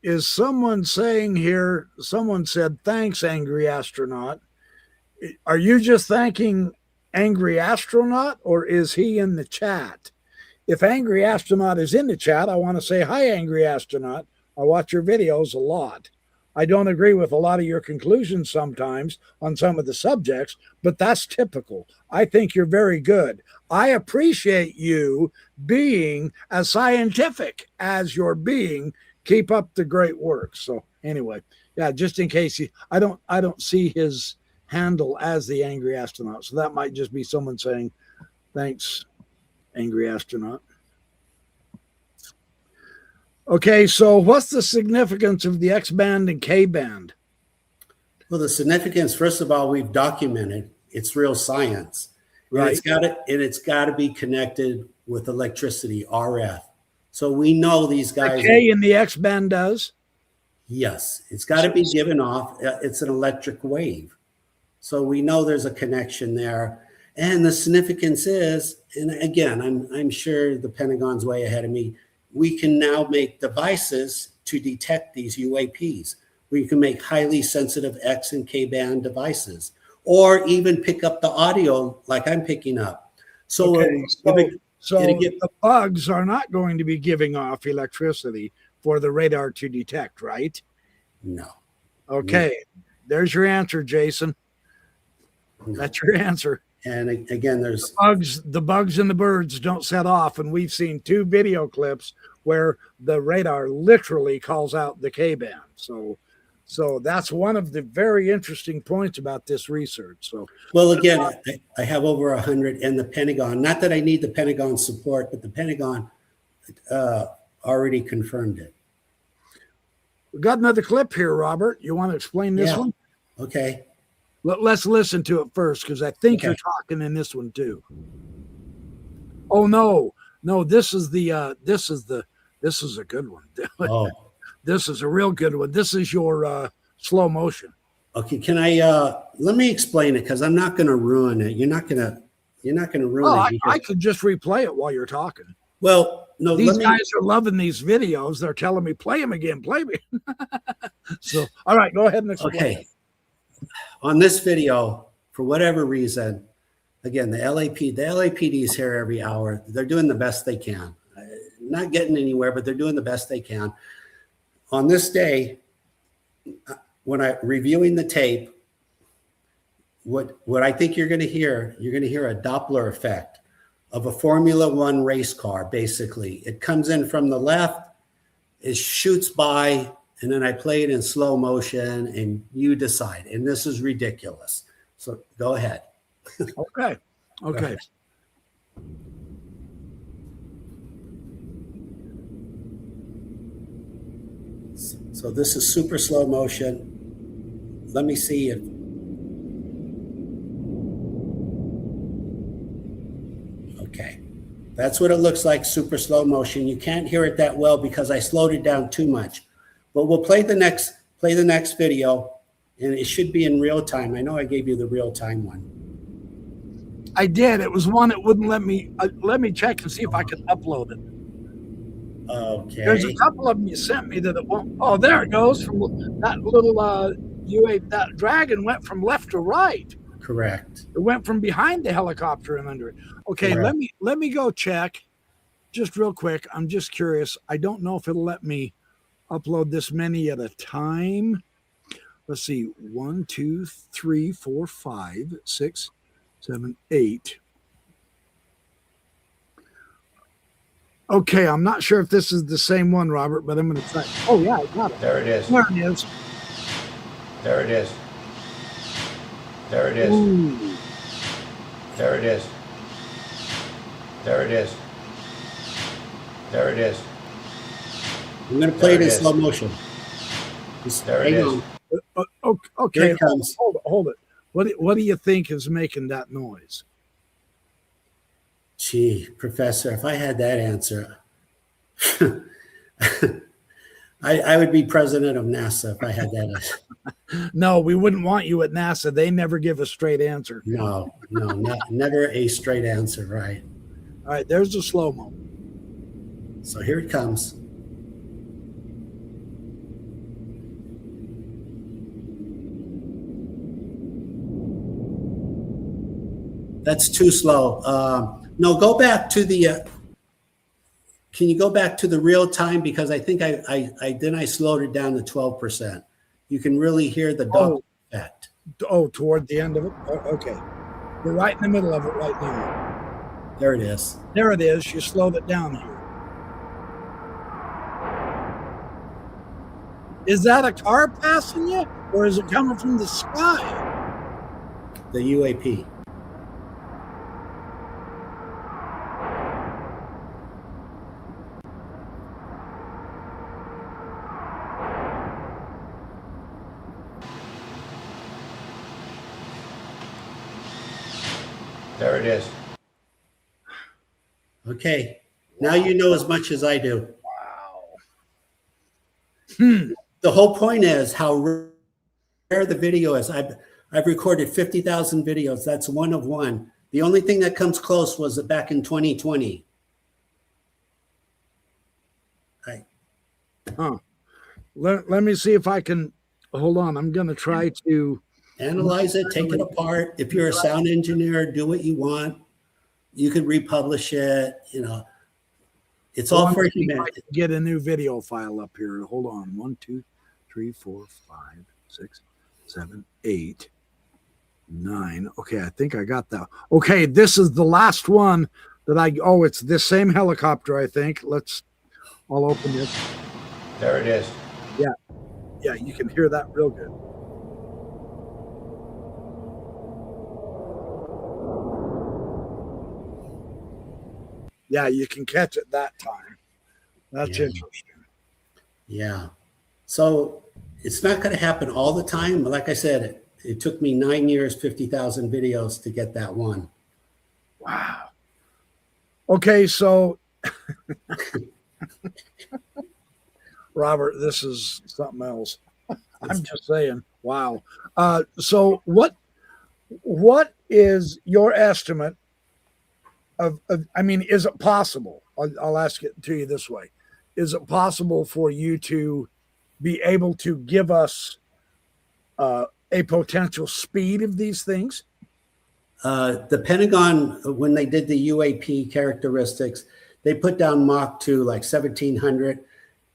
Is someone saying here? Someone said, "Thanks, Angry Astronaut." Are you just thanking Angry Astronaut, or is he in the chat? If Angry Astronaut is in the chat, I want to say hi, Angry Astronaut. I watch your videos a lot. I don't agree with a lot of your conclusions sometimes on some of the subjects, but that's typical. I think you're very good. I appreciate you being as scientific as you're being. Keep up the great work. So anyway, yeah, just in case I don't see his handle as the Angry Astronaut. So that might just be someone saying, thanks, Angry Astronaut. Okay, so what's the significance of the X band and K band? Well, the significance, first of all, we've documented it's real science. Right. And it's got to be connected with electricity, RF. So we know these guys. The K in the X band does? Yes, it's got to be given off. It's an electric wave. So we know there's a connection there. And the significance is, and again, I'm sure the Pentagon's way ahead of me. We can now make devices to detect these UAPs. We can make highly sensitive X and K band devices, or even pick up the audio like I'm picking up. So, okay, the bugs are not going to be giving off electricity for the radar to detect, right? No. Okay, there's your answer, Jason. No. That's your answer. And again, there's the bugs and the birds don't set off, and we've seen 2 video clips where the radar literally calls out the K band. So that's one of the very interesting points about this research. So, well, again, I have over 100 in the Pentagon. Not that I need the Pentagon support, but the Pentagon already confirmed it. we've got another clip here, Robert. You want to explain this one? Okay. Let's listen to it first, because I think you're talking in this one too. Oh no, this is a good one. Oh, This is a real good one. This is your slow motion. okay. Can I let me explain it, because I'm not going to ruin it. You're not going to ruin it. I could just replay it while you're talking. Well, no, These guys are loving these videos. They're telling me, play them again, play me. So, all right, go ahead and explain. Okay. On this video, for whatever reason, again, the LAPD is here every hour. They're doing the best they can. Not getting anywhere, but they're doing the best they can. On this day, when I'm reviewing the tape, what I think you're going to hear a Doppler effect of a Formula One race car, basically. It comes in from the left, it shoots by, and then I play it in slow motion, and you decide. And this is ridiculous. So go ahead. Okay. Okay. So this is super slow motion. Let me see if. Okay. That's what it looks like, super slow motion. You can't hear it that well because I slowed it down too much. But we'll play the next video, and it should be in real time. I know I gave you the real time one. I did. It was one that wouldn't let me check and see if I could upload it. Okay. There's a couple of them you sent me that it won't. Oh, there it goes. From that little UAV, that dragon went from left to right. Correct. It went from behind the helicopter and under it. Okay, Correct. let me go check just real quick. I'm just curious. I don't know if it'll let me upload this many at a time. Let's see. 1, 2, 3, 4, 5, 6, 7, 8. Okay, I'm not sure if this is the same one, Robert, but I'm going to try. Oh, yeah, I got it. There it is. There it is. There it is. There it is. Ooh. There it is. There it is. There it is. I'm going to play it There in it is. slow motion. Just There it hang is. on. Okay, Here it comes. hold it. What do you think is making that noise? Gee, Professor, if I had that answer, I would be president of NASA if I had that answer. No, we wouldn't want you at NASA. They never give a straight answer. No, never a straight answer, right? All right, there's the slow-mo. So here it comes. That's too slow. No, go back to the. Can you go back to the real time? Because I think I slowed it down to 12%. You can really hear the dog effect. Oh, toward the end of it? Oh, okay. We're right in the middle of it right now. There it is. There it is. You slowed it down here. Is that a car passing you, or is it coming from the sky? The UAP. There it is. Okay. Now you know as much as I do. Wow. The whole point is how rare the video is. I've recorded 50,000 videos. That's one of one. The only thing that comes close was back in 2020. Huh. Let me see if I can. Hold on. I'm going to try to Analyze it, take it apart. If you're a sound engineer, do what you want. You can republish it. You know, it's all for humanity. Get a new video file up here. Hold on. 1, 2, 3, 4, 5, 6, 7, 8, 9. Okay, I think I got that. Okay, this is the last one that it's this same helicopter, I think. I'll open this. There it is. Yeah, you can hear that real good. Yeah, you can catch it that time. That's Yeah. interesting. Yeah. So it's not going to happen all the time. But like I said, it took me 9 years, 50,000 videos to get that one. Wow. Okay, so Robert, this is something else. I'm just saying. Wow. So what is your estimate of I mean, is it possible? I'll ask it to you this way. Is it possible for you to be able to give us a potential speed of these things? The Pentagon, when they did the UAP characteristics, they put down Mach 2 like 1700.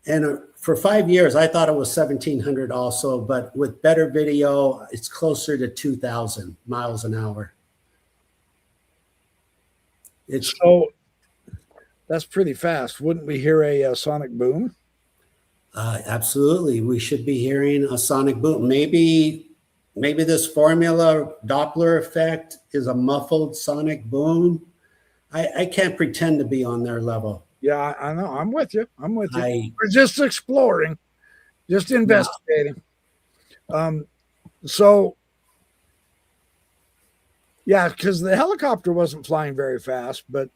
And for 5 years, I thought it was 1700 also, but with better video, it's closer to 2000 miles an hour. So that's pretty fast. Wouldn't we hear a sonic boom? Absolutely. We should be hearing a sonic boom. Maybe this formula Doppler effect is a muffled sonic boom. I can't pretend to be on their level. Yeah, I know. I'm with you. I- We're just exploring, just investigating. So, yeah, because the helicopter wasn't flying very fast, but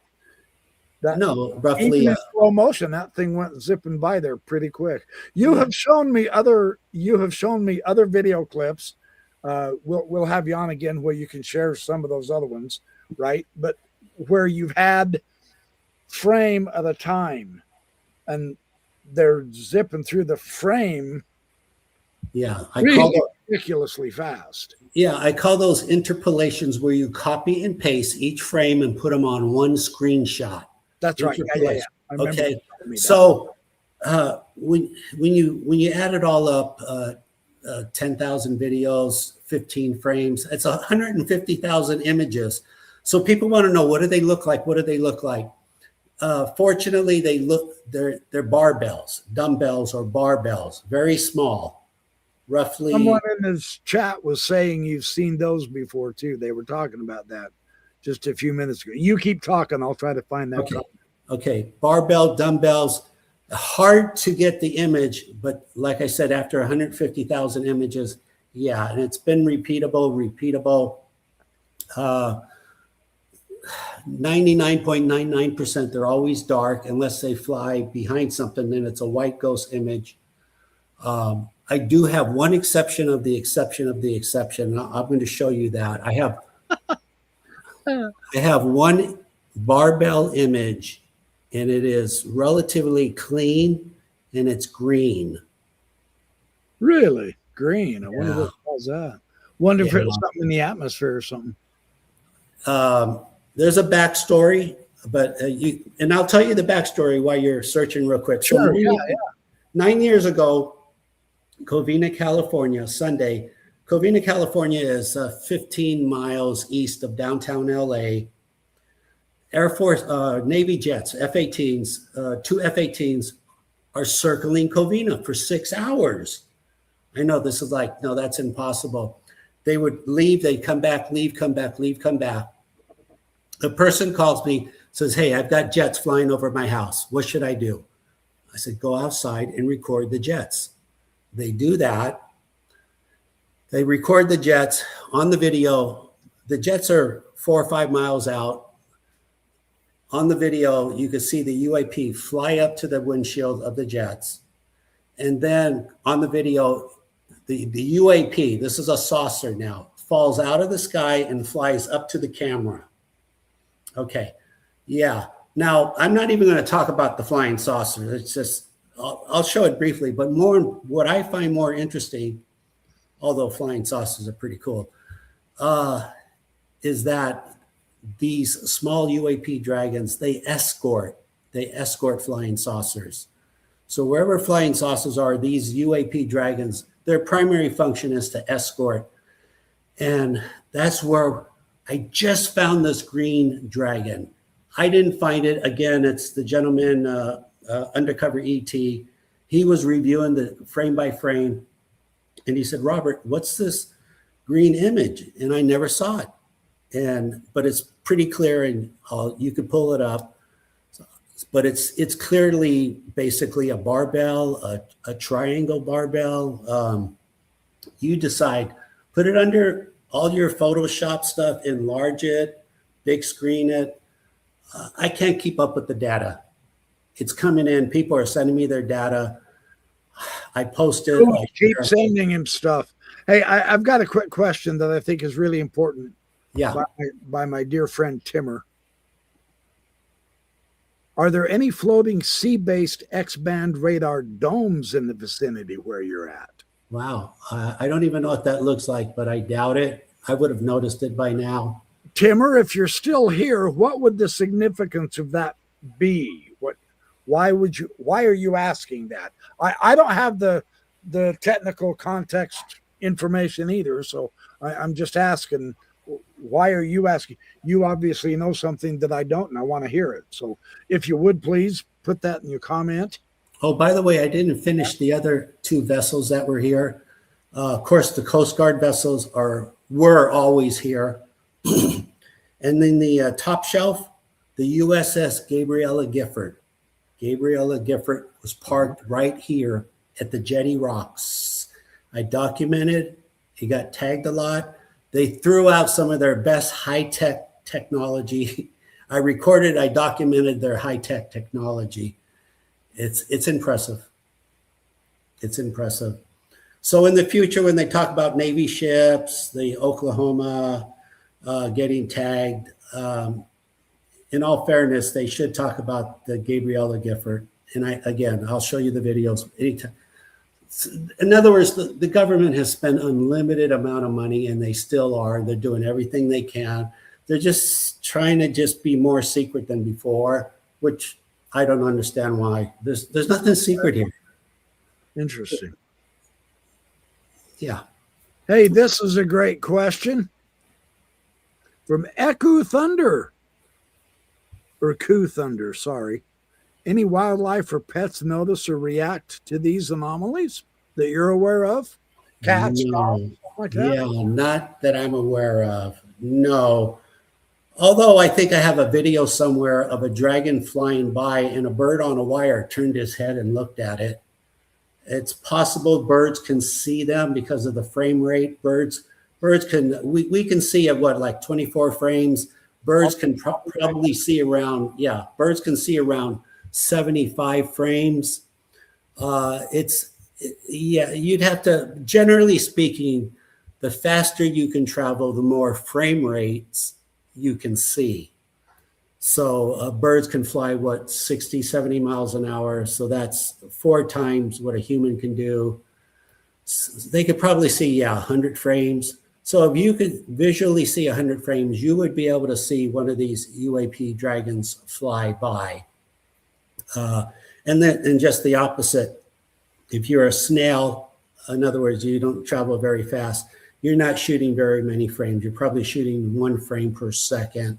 That No, even roughly. in slow motion, that thing went zipping by there pretty quick. You have shown me other video clips. We'll have you on again where you can share some of those other ones, right? But where you've had frame at a time and they're zipping through the frame Yeah, really ridiculously fast. I call those interpolations where you copy and paste each frame and put them on one screenshot. That's right. Yeah. I remember Okay, you telling me that. so when you add it all up, 10,000 videos, 15 frames, it's 150,000 images. So people want to know, what do they look like? What do they look like? Fortunately, they're barbells, dumbbells or barbells, very small, roughly. Someone in this chat was saying you've seen those before too. They were talking about that just a few minutes ago. You keep talking. I'll try to find that. Okay. Barbell, dumbbells, hard to get the image, but like I said, after 150,000 images, yeah, and it's been repeatable. 99.99%, they're always dark unless they fly behind something, then it's a white ghost image. I do have one exception of the exception of the exception. I'm going to show you that. I have one barbell image, and it is relatively clean, and it's green. Really? Green. I wonder what caused that. Wonder if it was something in the atmosphere or something. There's a backstory, but and I'll tell you the backstory while you're searching real quick. Sure. So 9 years ago, Covina, California, Sunday. Covina, California is 15 miles east of downtown LA. Air Force, Navy jets, F-18s, 2 F-18s are circling Covina for 6 hours. I know this is like, no, that's impossible. They would leave, they'd come back, leave, come back, leave, come back. A person calls me, says, hey, I've got jets flying over my house. What should I do? I said, go outside and record the jets. They do that. They record the jets on the video. The jets are 4 or 5 miles out. On the video, you can see the UAP fly up to the windshield of the jets. And then on the video, the UAP, this is a saucer now, falls out of the sky and flies up to the camera. Okay, yeah. Now, I'm not even going to talk about the flying saucer. It's just, I'll show it briefly, but more what I find more interesting, although flying saucers are pretty cool, is that these small UAP dragons, they escort flying saucers. So wherever flying saucers are, these UAP dragons, their primary function is to escort. And that's where I just found this green dragon. I didn't find it. Again, it's the gentleman, Undercover ET. He was reviewing the frame by frame. And he said, Robert, what's this green image? And I never saw it. But it's pretty clear, and you could pull it up. But it's clearly basically a barbell, a triangle barbell. You decide, put it under all your Photoshop stuff, enlarge it, big screen it. I can't keep up with the data. It's coming in. People are sending me their data. I posted. Cool. Keep sending him stuff. Hey, I've got a quick question that I think is really important. Yeah. By my dear friend Timmer. Are there any floating sea-based X-band radar domes in the vicinity where you're at? Wow. I don't even know what that looks like, but I doubt it. I would have noticed it by now. Timmer, if you're still here, what would the significance of that be? Why are you asking that? I don't have the technical context information either, so I'm just asking, why are you asking? You obviously know something that I don't, and I want to hear it. So if you would please put that in your comment. Oh, by the way, I didn't finish the other 2 vessels that were here. Of course, the Coast Guard vessels were always here. And then the top shelf, the USS Gabriella Gifford. Gabriella Gifford was parked right here at the Jetty Rocks. I documented. It got tagged a lot. They threw out some of their best high-tech technology. I recorded, I documented their high-tech technology. It's impressive. It's impressive. So in the future, when they talk about Navy ships, the Oklahoma getting tagged, in all fairness, they should talk about the Gabriella Gifford. And I'll show you the videos anytime. In other words, the government has spent unlimited amount of money, and they still are. They're doing everything they can. They're just trying to just be more secret than before, which I don't understand why. There's nothing secret here. Interesting. Yeah. Hey, this is a great question from Echo Thunder. Or Coo Thunder, sorry. Any wildlife or pets notice or react to these anomalies that you're aware of? Cats, dogs, something like that? Yeah, not that I'm aware of. No. Although I think I have a video somewhere of a dragon flying by and a bird on a wire turned his head and looked at it. It's possible birds can see them because of the frame rate. Birds can, we can see at what, like 24 frames. Birds can probably see around, birds can see around 75 frames. You'd have to, generally speaking, the faster you can travel, the more frame rates you can see. So birds can fly, 60, 70 miles an hour. So that's 4 times what a human can do. So they could probably see, 100 frames. So if you could visually see 100 frames, you would be able to see one of these UAP dragons fly by. And just the opposite, if you're a snail, in other words, you don't travel very fast, you're not shooting very many frames. You're probably shooting 1 frame per second.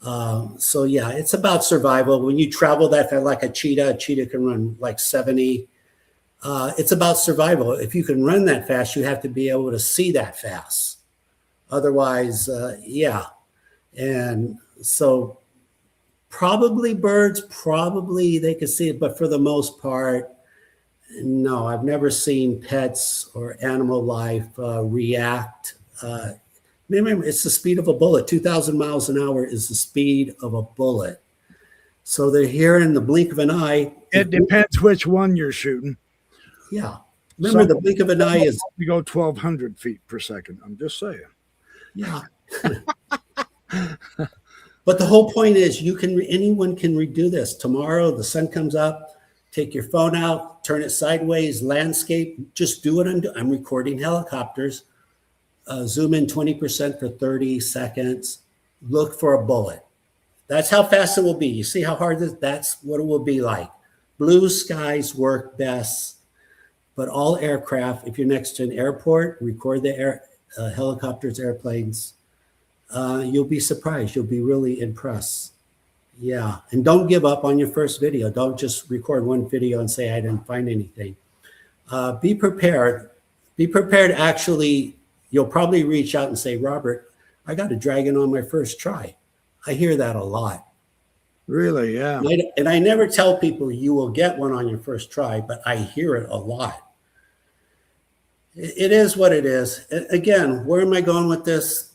So yeah, it's about survival. When you travel that like a cheetah can run like 70. It's about survival. If you can run that fast, you have to be able to see that fast. Otherwise, And so probably birds, they could see it, but for the most part, no, I've never seen pets or animal life react. Remember, it's the speed of a bullet. 2,000 miles an hour is the speed of a bullet. So they're here in the blink of an eye. It depends which one you're shooting. Yeah. Remember, the blink of an eye is... You go 1,200 feet per second. I'm just saying. Yeah. But the whole point is anyone can redo this. Tomorrow, the sun comes up, take your phone out, turn it sideways, landscape, just do it. I'm recording helicopters. Zoom in 20% for 30 seconds. Look for a bullet. That's how fast it will be. You see how hard that's what it will be like. Blue skies work best. But all aircraft, if you're next to an airport, record the helicopters, airplanes. You'll be surprised. You'll be really impressed. Yeah. And don't give up on your first video. Don't just record one video and say, I didn't find anything. Be prepared. Be prepared. Actually, you'll probably reach out and say, Robert, I got a dragon on my first try. I hear that a lot. Really? Yeah. And I never tell people you will get one on your first try, but I hear it a lot. It is what it is. Again, where am I going with this?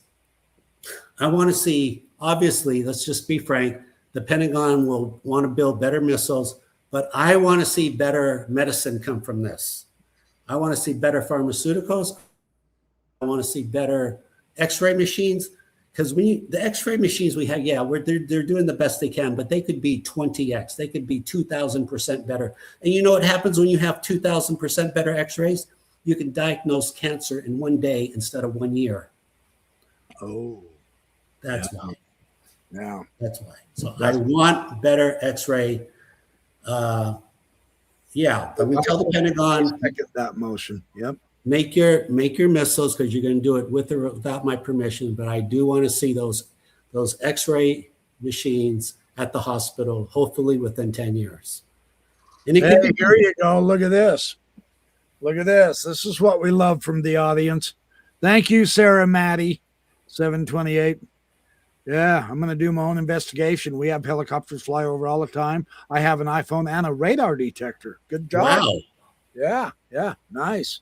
I want to see, obviously, let's just be frank, the Pentagon will want to build better missiles, but I want to see better medicine come from this. I want to see better pharmaceuticals. I want to see better X-ray machines, because the X-ray machines we have, they're doing the best they can, but they could be 20x. They could be 2,000% better. And you know what happens when you have 2,000% better X-rays? You can diagnose cancer in 1 day instead of 1 year. Oh, that's why. Yeah, that's why. So I want better X-ray. Let me tell the Pentagon. Second that motion. Yep. Make your missiles, because you're going to do it with or without my permission. But I do want to see those X-ray machines at the hospital, hopefully within 10 years. And here you go. Look at this. Look at this. This is what we love from the audience. Thank you, Sarah Maddie, 728. Yeah, I'm going to do my own investigation. We have helicopters fly over all the time. I have an iPhone and a radar detector. Good job. Wow. Yeah. Nice.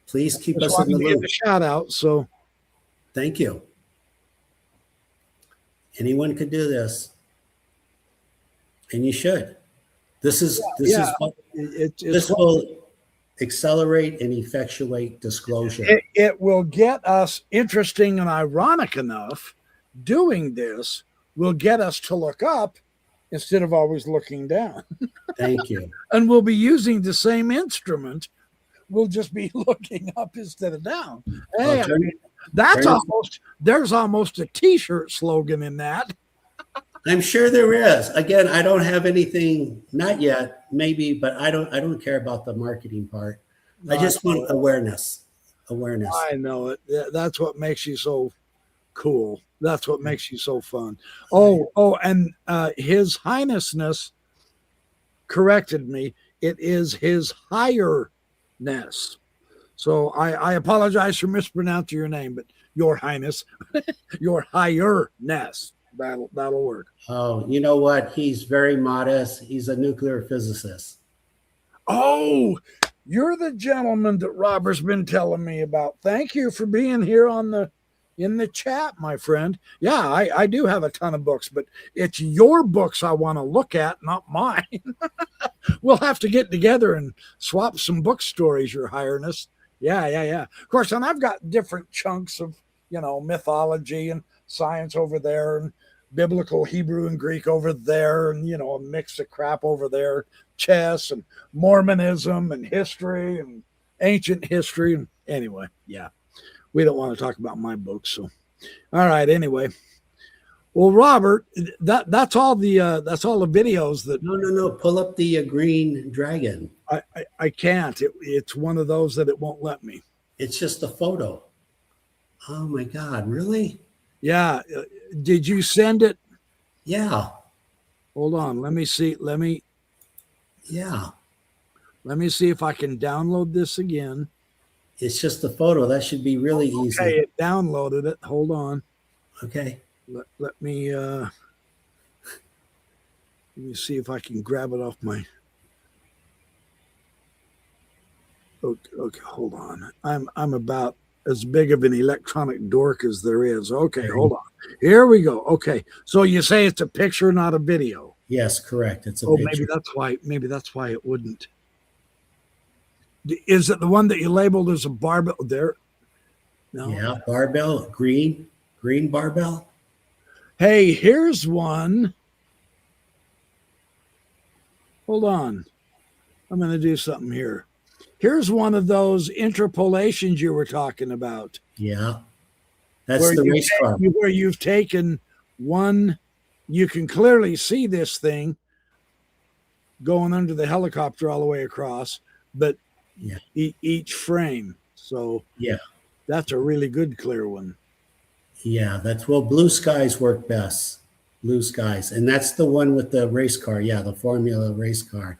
Please keep us in the loop. A shout out. So, thank you. Anyone could do this, and you should. This is Yeah, what it's this will accelerate and effectuate disclosure. it will get us interesting and ironic enough. Doing this will get us to look up instead of always looking down. Thank you. And we'll be using the same instrument. We'll just be looking up instead of down. Hey, I mean, there's almost a t-shirt slogan in that. I'm sure there is. Again, I don't have anything, not yet, maybe, but I don't care about the marketing part. I just want awareness. Awareness. I know it. That's what makes you so cool. That's what makes you so fun. Oh, and His Highnessness corrected me. It is His Higherness. So I apologize for mispronouncing your name, but Your Highness, Your Higherness. That'll work. Oh, you know what? He's very modest. He's a nuclear physicist. Oh, you're the gentleman that Robert's been telling me about. Thank you for being here in the chat, my friend. Yeah, I do have a ton of books, but it's your books I want to look at, not mine. We'll have to get together and swap some book stories, Your Highness. Yeah. Of course, and I've got different chunks of, mythology and science over there, and biblical Hebrew and Greek over there, and a mix of crap over there, chess and Mormonism and history and ancient history. And anyway, yeah, we don't want to talk about my books. So, all right. Anyway, well, Robert, that's all the videos that. No. Pull up the green dragon. I can't. It's one of those that it won't let me. It's just a photo. Oh my God! Really? Yeah. Did you send it? Yeah. Hold on. Let me see. Yeah. Let me see if I can download this again. It's just a photo. That should be really easy. Okay, it downloaded it. Hold on. Okay. Let me see if I can grab it off my. Okay, hold on. I'm about as big of an electronic dork as there is. Okay, hold on. Here we go. Okay, so you say it's a picture, not a video. Yes, correct. It's a picture. Maybe that's why it wouldn't. Is it the one that you labeled as a barbell there? No. Yeah, barbell, green barbell. Hey, here's one. Hold on. I'm going to do something here. Here's one of those interpolations you were talking about. Yeah. That's the race car. Where you've taken one, you can clearly see this thing going under the helicopter all the way across, but yeah, each frame. So yeah, that's a really good clear one. Yeah, blue skies work best. Blue skies. And that's the one with the race car. Yeah, the Formula race car.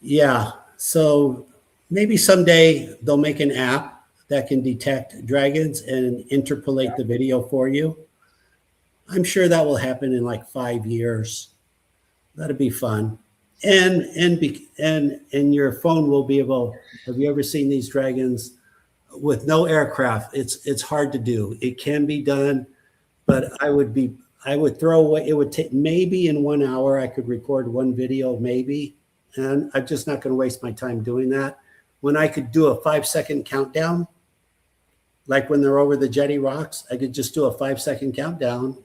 Yeah, so maybe someday they'll make an app that can detect dragons and interpolate the video for you. I'm sure that will happen in like 5 years. That'd be fun. And your phone will be able. Have you ever seen these dragons with no aircraft? It's hard to do. It can be done, but I would throw away. It would take maybe in 1 hour I could record one video, maybe. And I'm just not going to waste my time doing that. When I could do a 5-second countdown, like when they're over the jetty rocks, I could just do a 5-second countdown.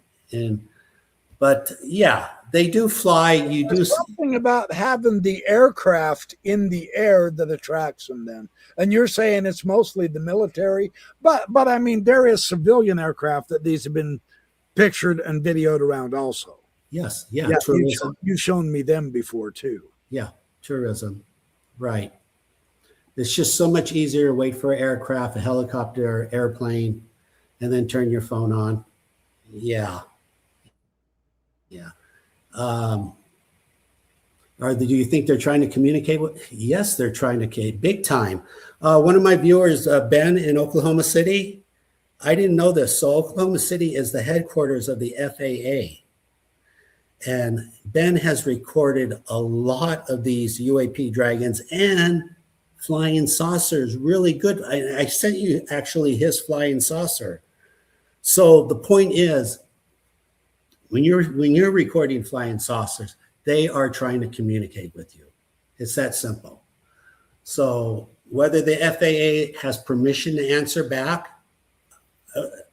But yeah, they do fly. There's something about having the aircraft in the air that attracts them then. And you're saying it's mostly the military, but I mean, there is civilian aircraft that these have been pictured and videoed around also. Yes. Yeah. You've shown me them before too. Yeah. Tourism. Right. It's just so much easier to wait for an aircraft, a helicopter, airplane, and then turn your phone on. Yeah. Yeah. Or do you think they're trying to communicate with? Yes, they're trying to communicate big time. One of my viewers, Ben in Oklahoma City, I didn't know this. So Oklahoma City is the headquarters of the FAA. And Ben has recorded a lot of these UAP dragons and flying saucers, really good. I sent you actually his flying saucer. So the point is, when you're recording flying saucers, they are trying to communicate with you. It's that simple. So whether the FAA has permission to answer back,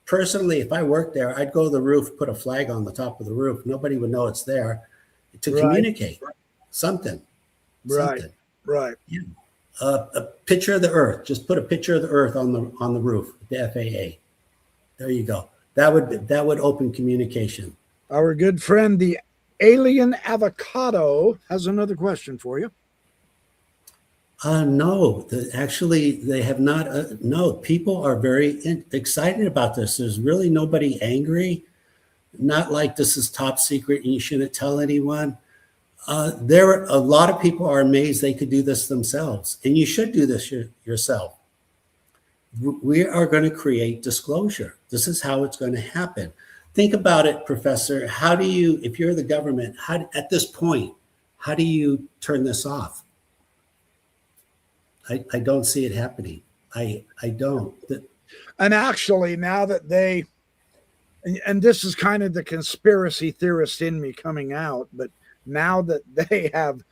personally, if I worked there, I'd go to the roof, put a flag on the top of the roof. Nobody would know it's there to communicate something. Right. Something. Right. Yeah. A picture of the Earth. Just put a picture of the Earth on the roof. The FAA. There you go. That would open communication. Our good friend, the Alien Avocado, has another question for you. No, actually, they have not. No, people are very excited about this. There's really nobody angry. Not like this is top secret and you shouldn't tell anyone. A lot of people are amazed they could do this themselves, and you should do this yourself. We are going to create disclosure. This is how it's going to happen. Think about it, Professor. How do you, if you're the government, at this point, how do you turn this off? I don't see it happening. I don't. And actually, now that they, and this is kind of the conspiracy theorist in me coming out, but now that they have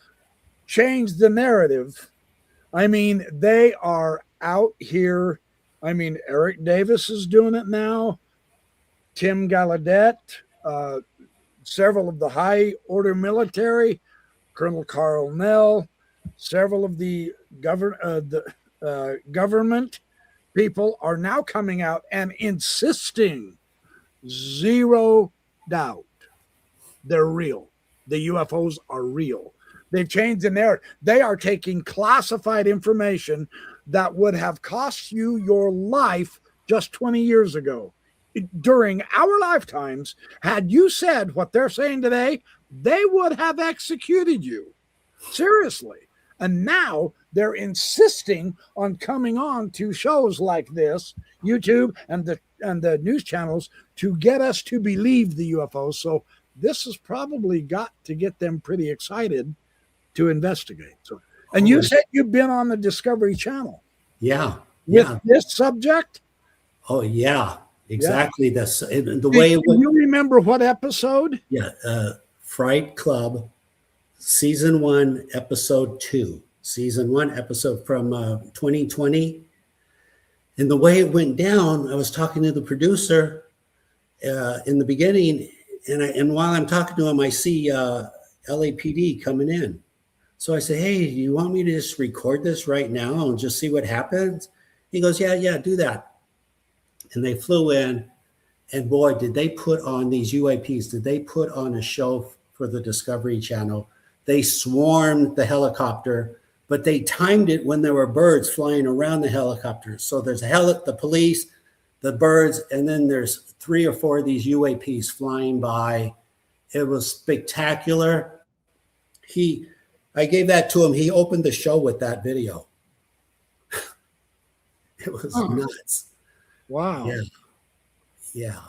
changed the narrative, I mean, they are out here. I mean, Eric Davis is doing it now. Tim Gallaudet, several of the high order military, Colonel Carl Nell, several of the government people are now coming out and insisting, zero doubt, they're real. The UFOs are real. They've changed the narrative. They are taking classified information that would have cost you your life just 20 years ago. During our lifetimes, had you said what they're saying today, they would have executed you. Seriously. And now they're insisting on coming on to shows like this, YouTube and the news channels, to get us to believe the UFOs. So this has probably got to get them pretty excited to investigate. So, and you said you've been on the Discovery Channel. Yeah. With this subject? Oh, yeah. Exactly. Yeah. The way it would. You remember what episode? Yeah. Fright Club, season 1, episode 2. Season 1, episode from 2020. And the way it went down, I was talking to the producer in the beginning, and while I'm talking to him, I see LAPD coming in. So I say, hey, do you want me to just record this right now and just see what happens? He goes, yeah, do that. And they flew in, and boy, did they put on these UAPs, did they put on a show for the Discovery Channel. They swarmed the helicopter, but they timed it when there were birds flying around the helicopter. So there's the police, the birds, and then there's 3 or 4 of these UAPs flying by. It was spectacular. I gave that to him. He opened the show with that video. It was nuts. Wow. Yeah.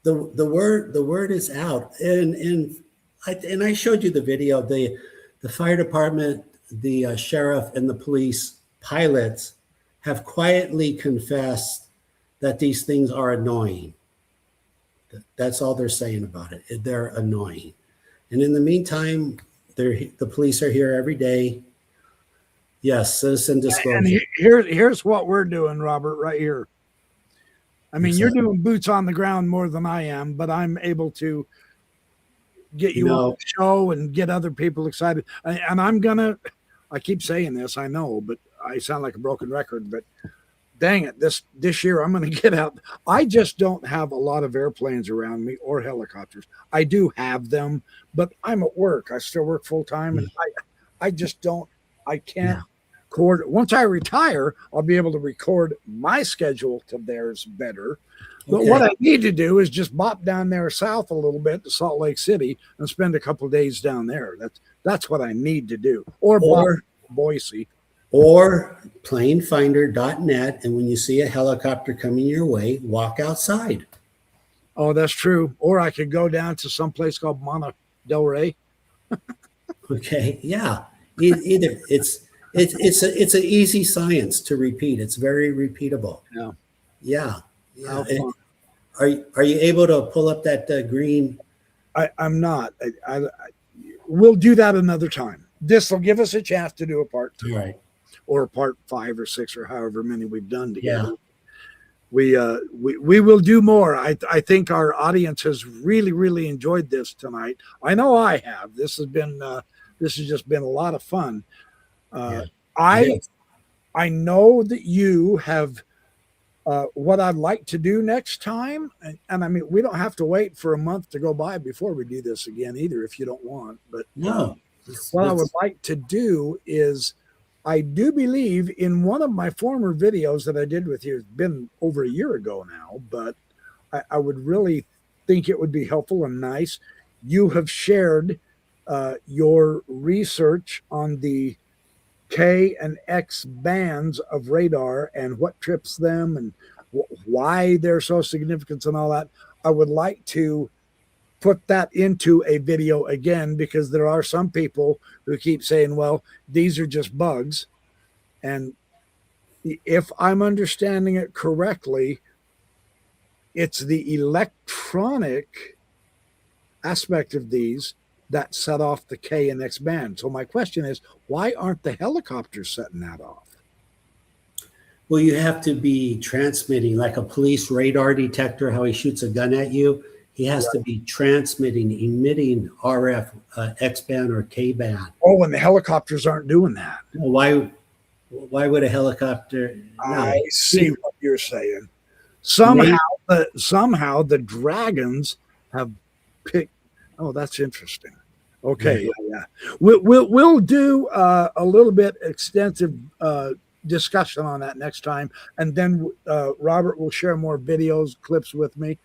The word is out, and I showed you the video. The fire department, the sheriff, and the police pilots have quietly confessed that these things are annoying. That's all they're saying about it. They're annoying. And in the meantime, the police are here every day. Yes, citizen disclosure. And here's what we're doing, Robert, right here. I mean, you're doing boots on the ground more than I am, but I'm able to get you on the show and get other people excited. And I keep saying this, I know, but I sound like a broken record, but dang it, this year I'm going to get out. I just don't have a lot of airplanes around me or helicopters. I do have them, but I'm at work. I still work full time, and I just don't. I can't record. Once I retire, I'll be able to record my schedule to theirs better. But what I need to do is just bop down there south a little bit to Salt Lake City and spend a couple of days down there. That's what I need to do. Or Boise. Or planefinder.net, and when you see a helicopter coming your way, walk outside. Oh, that's true. Or I could go down to some place called Monte Del Rey. Okay, yeah. Either it's an easy science to repeat. It's very repeatable. Yeah. Are you able to pull up that green? I'm not. We'll do that another time. This will give us a chance to do a part 2 All right. or part 5 or 6 or however many we've done together. Yeah. We will do more. I think our audience has really enjoyed this tonight. I know I have. This has just been a lot of fun. Yeah. I know that you have what I'd like to do next time, and I mean we don't have to wait for a month to go by before we do this again either if you don't want. But No. what I would like to do is, I do believe in one of my former videos that I did with you, it's been over a year ago now, but I would really think it would be helpful and nice. You have shared your research on the K and X bands of radar and what trips them and why they're so significant and all that. I would like to put that into a video again, because there are some people who keep saying, well, these are just bugs. And if I'm understanding it correctly, it's the electronic aspect of these that set off the K and X band. So my question is, why aren't the helicopters setting that off? Well, you have to be transmitting like a police radar detector, how he shoots a gun at you. He has to be transmitting, emitting RF X band or K band. Oh, and the helicopters aren't doing that. Why would a helicopter? No. I see what you're saying. Somehow the dragons have picked. Oh, that's interesting. Okay, yeah. We'll do a little bit extensive discussion on that next time, and then Robert will share more videos, clips with me,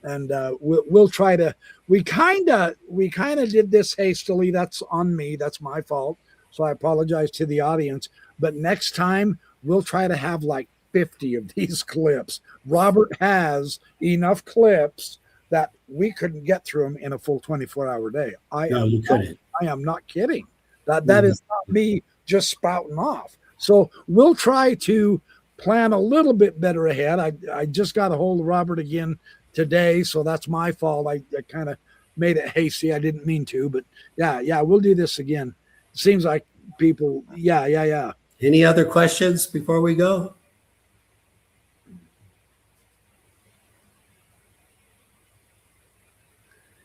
and we'll try to. We kind of did this hastily. That's on me. That's my fault. So I apologize to the audience. But next time we'll try to have like 50 of these clips. Robert has enough clips that we couldn't get through them in a full 24-hour day. You couldn't. I am not kidding. That is not me just spouting off. So we'll try to plan a little bit better ahead. I just got a hold of Robert again today, so that's my fault. I kind of made it hasty. I didn't mean to, but yeah, we'll do this again. It seems like people, yeah. Any other questions before we go?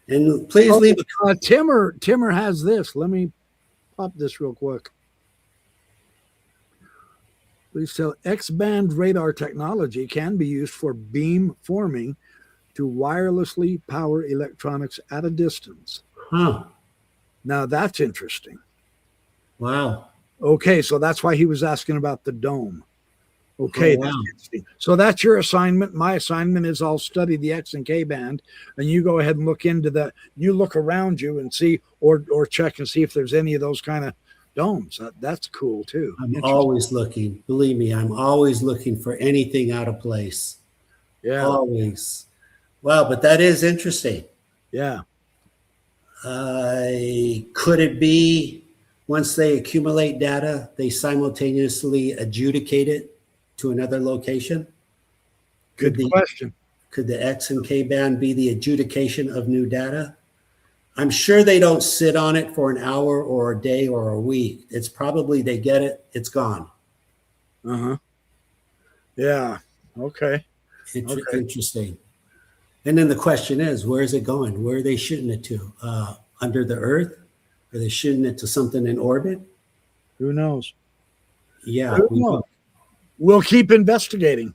And please leave a Timmer has this. Let me pop this real quick. Please tell X-band radar technology can be used for beam forming to wirelessly power electronics at a distance. Huh. Now that's interesting. Wow. Okay, so that's why he was asking about the dome. Okay, wow. That's interesting. So that's your assignment. My assignment is I'll study the X and K band, and you go ahead and look into that. You look around you and see, or check and see if there's any of those kind of domes. That's cool too. I'm always looking. Believe me, I'm always looking for anything out of place. Yeah. Always. Wow, but that is interesting. Yeah. Could it be once they accumulate data, they simultaneously adjudicate it to another location? Good question. Could the X and K band be the adjudication of new data? I'm sure they don't sit on it for an hour or a day or a week. It's probably they get it, it's gone. Uh-huh. Yeah. Okay. Interesting. And then the question is, where is it going? Where are they shooting it to? Under the earth? Are they shooting it to something in orbit? Who knows? Yeah. We'll keep investigating.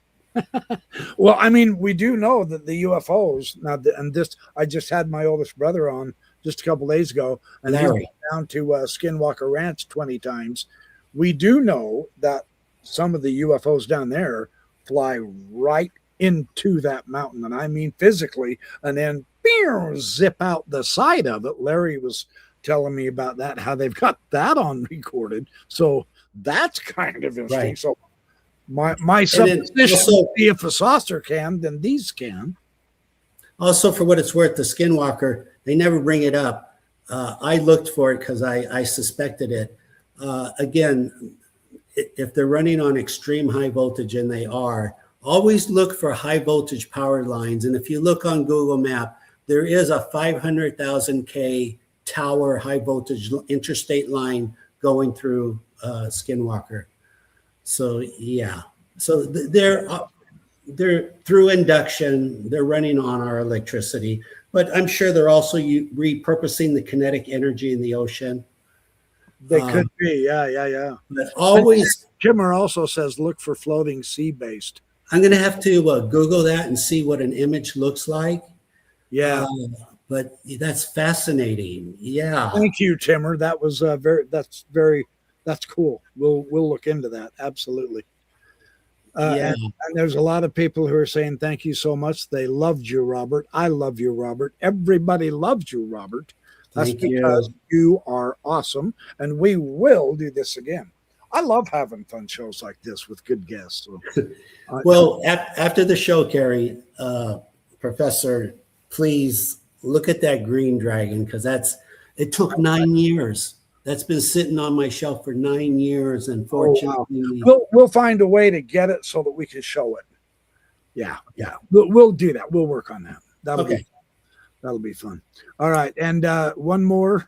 Well, I mean, we do know that the UFOs now, and this, I just had my oldest brother on just a couple days ago, and he went down to Skinwalker Ranch 20 times. We do know that some of the UFOs down there fly right into that mountain, and I mean physically, and then zip out the side of it. Larry was telling me about that, how they've got that on recorded. So that's kind of interesting. Right. So my supposition would be if a saucer can, then these can. Also, for what it's worth, the Skinwalker, they never bring it up. I looked for it because I suspected it. Again, if they're running on extreme high voltage, and they are, always look for high voltage power lines. And if you look on Google Map, there is a 500,000 K tower high voltage interstate line going through Skinwalker. So yeah, so they're through induction. They're running on our electricity, but I'm sure they're also repurposing the kinetic energy in the ocean. They could be, yeah. But always, Kimmer also says look for floating sea-based. I'm going to have to Google that and see what an image looks like. Yeah. But that's fascinating. Yeah. Thank you, Timmer. That was that's cool. We'll look into that. Absolutely. Yeah. And there's a lot of people who are saying thank you so much. They loved you, Robert. I love you, Robert. Everybody loves you, Robert. That's Thank because you are awesome, and we will do this again. I love having fun shows like this with good guests. So, well, after the show, Carrie, Professor, please look at that green dragon, because it took 9 years. That's been sitting on my shelf for 9 years, and fortunately, we'll find a way to get it so that we can show it. Yeah. We'll do that. We'll work on that. That'll be fun. All right, and one more.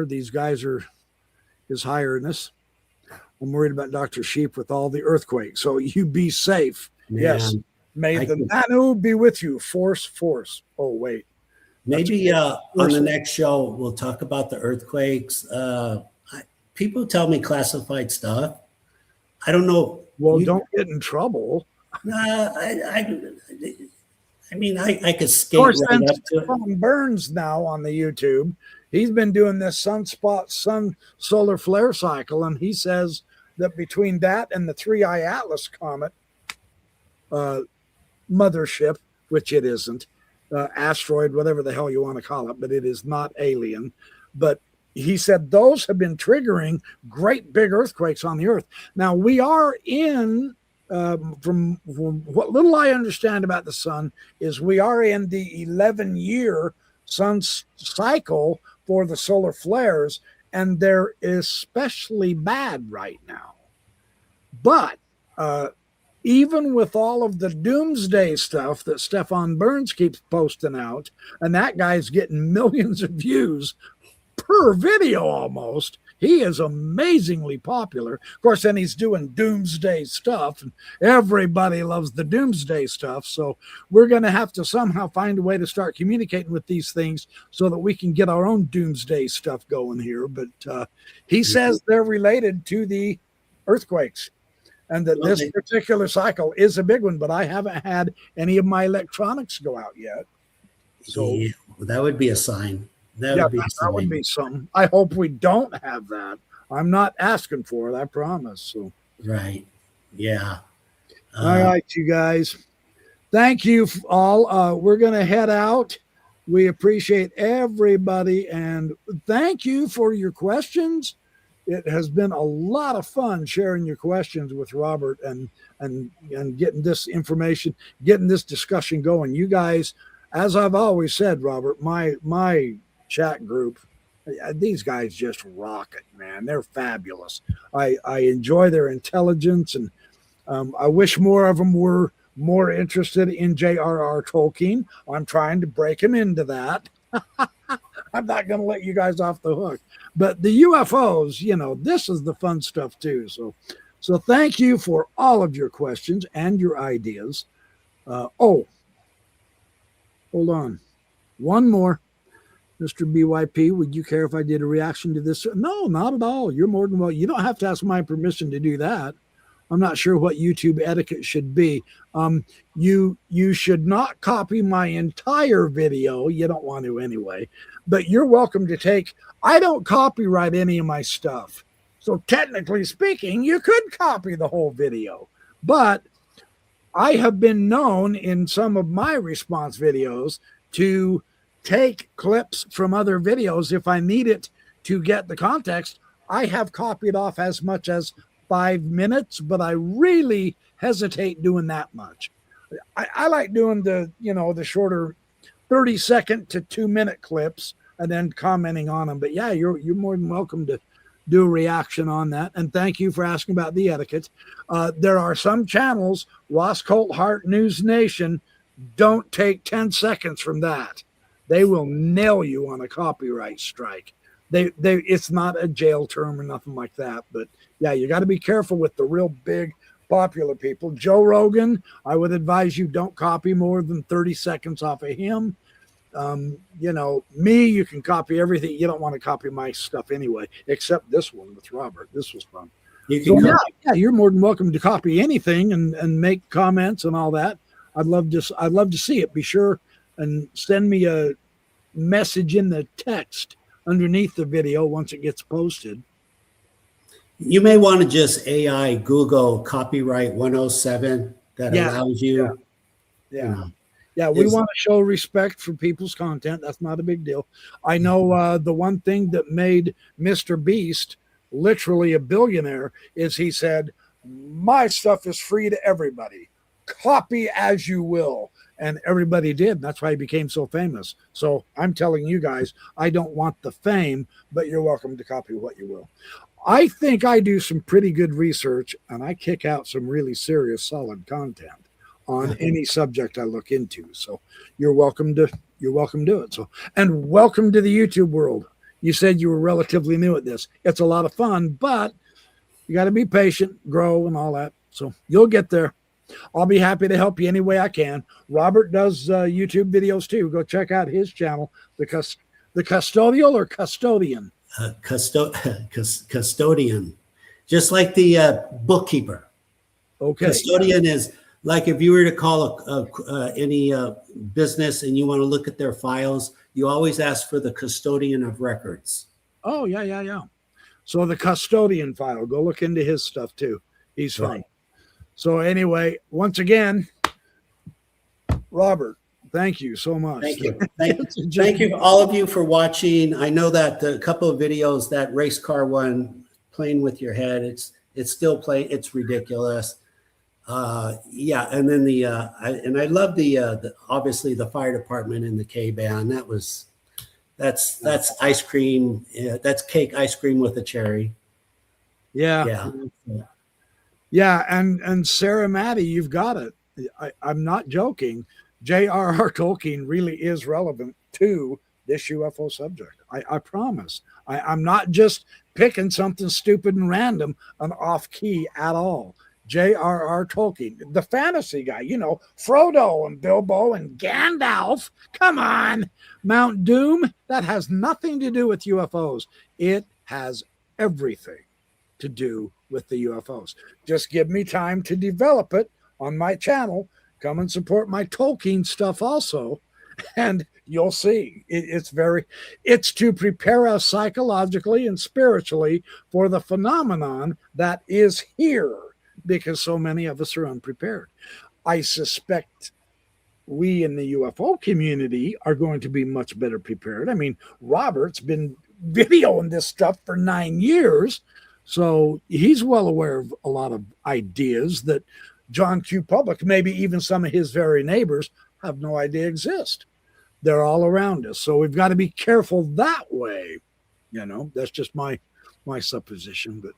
These guys are His Highness. I'm worried about Dr. Schiepe with all the earthquakes. So you be safe. man, Yes. May the Nanu be with you. Force. Oh, wait. maybe on the next show we'll talk about the earthquakes. People tell me classified stuff. I don't know. Well, don't get in trouble. I mean, I could skate Of course, right up to it. Stefan Burns now on the YouTube. He's been doing this sun solar flare cycle, and he says that between that and the 3I Atlas comet mothership, which it isn't, asteroid, whatever the hell you want to call it, but it is not alien. But he said those have been triggering great big earthquakes on the Earth. Now, we are in, from what little I understand about the sun, is we are in the 11-year sun cycle for the solar flares, and they're especially bad right now. But even with all of the doomsday stuff that Stefan Burns keeps posting out, and that guy's getting millions of views per video almost, he is amazingly popular. Of course, then he's doing doomsday stuff, and everybody loves the doomsday stuff. So we're going to have to somehow find a way to start communicating with these things so that we can get our own doomsday stuff going here. But he says they're related to the earthquakes, and that this particular cycle is a big one, but I haven't had any of my electronics go out yet. So yeah, well, that would be a sign. That would be something. I hope we don't have that. I'm not asking for it, I promise. So right. Yeah. All right, you guys. Thank you all. We're going to head out. We appreciate everybody, and thank you for your questions. It has been a lot of fun sharing your questions with Robert and getting this information, getting this discussion going. You guys, as I've always said, Robert, my chat group, these guys just rock it, man. They're fabulous. I enjoy their intelligence, and I wish more of them were more interested in J.R.R. Tolkien. I'm trying to break him into that. I'm not going to let you guys off the hook. But the UFOs, this is the fun stuff too. So thank you for all of your questions and your ideas. Hold on. One more. Mr. BYP, would you care if I did a reaction to this? No, not at all. You're more than well. You don't have to ask my permission to do that. I'm not sure what YouTube etiquette should be. You should not copy my entire video. You don't want to anyway. But you're welcome to take. I don't copyright any of my stuff. So technically speaking, you could copy the whole video. But I have been known in some of my response videos to take clips from other videos if I need it to get the context. I have copied off as much as 5 minutes, but I really hesitate doing that much. I like doing the shorter 30-second to 2-minute clips and then commenting on them. But yeah, you're more than welcome do a reaction on that. And thank you for asking about the etiquette. There are some channels, Ross Colthart News Nation, don't take 10 seconds from that. They will nail you on a copyright strike. It's not a jail term or nothing like that. But yeah, you got to be careful with the real big popular people. Joe Rogan, I would advise you don't copy more than 30 seconds off of him. Me, you can copy everything. You don't want to copy my stuff anyway, except this one with Robert. This was fun. Yeah, you're more than welcome to copy anything and make comments and all that. I'd love to see it. Be sure and send me a message in the text underneath the video once it gets posted. You may want to just AI Google copyright 107 that allows you. Yeah, we want to show respect for people's content. That's not a big deal. I know the one thing that made Mr. Beast literally a billionaire is he said, my stuff is free to everybody. Copy as you will. And everybody did. And that's why he became so famous. So I'm telling you guys, I don't want the fame, but you're welcome to copy what you will. I think I do some pretty good research and I kick out some really serious, solid content on any subject I look into. So you're welcome to it. So, and welcome to the YouTube world. You said you were relatively new at this. It's a lot of fun, but you got to be patient, grow and all that. So you'll get there. I'll be happy to help you any way I can. Robert does YouTube videos too. Go check out his channel, the custodial or custodian. Custodian, just like the bookkeeper. Okay. Custodian is like if you were to call any business and you want to look at their files, you always ask for the custodian of records. Oh, yeah. So the custodian file, go look into his stuff too. He's fun. Right. So anyway, once again, Robert, thank you so much. Thank you. Thank you all of you for watching. I know that a couple of videos, that race car one, playing with your head, it's still playing. It's ridiculous. Yeah, and then I love the obviously the fire department and the K-band. That's ice cream. That's cake ice cream with a cherry. Yeah. And Sarah Maddie, you've got it. I'm not joking. J.R.R. Tolkien really is relevant to this UFO subject. I promise. I'm not just picking something stupid and random and off key at all. J.R.R. Tolkien, the fantasy guy, Frodo and Bilbo and Gandalf. Come on. Mount Doom, that has nothing to do with UFOs. It has everything to do with the UFOs. Just give me time to develop it on my channel. Come and support my Tolkien stuff also, and you'll see. It's to prepare us psychologically and spiritually for the phenomenon that is here, because so many of us are unprepared. I suspect we in the UFO community are going to be much better prepared. I mean, Robert's been videoing this stuff for 9 years, so he's well aware of a lot of ideas that John Q. Public, maybe even some of his very neighbors, have no idea exist. They're all around us. So we've got to be careful that way. That's just my supposition. But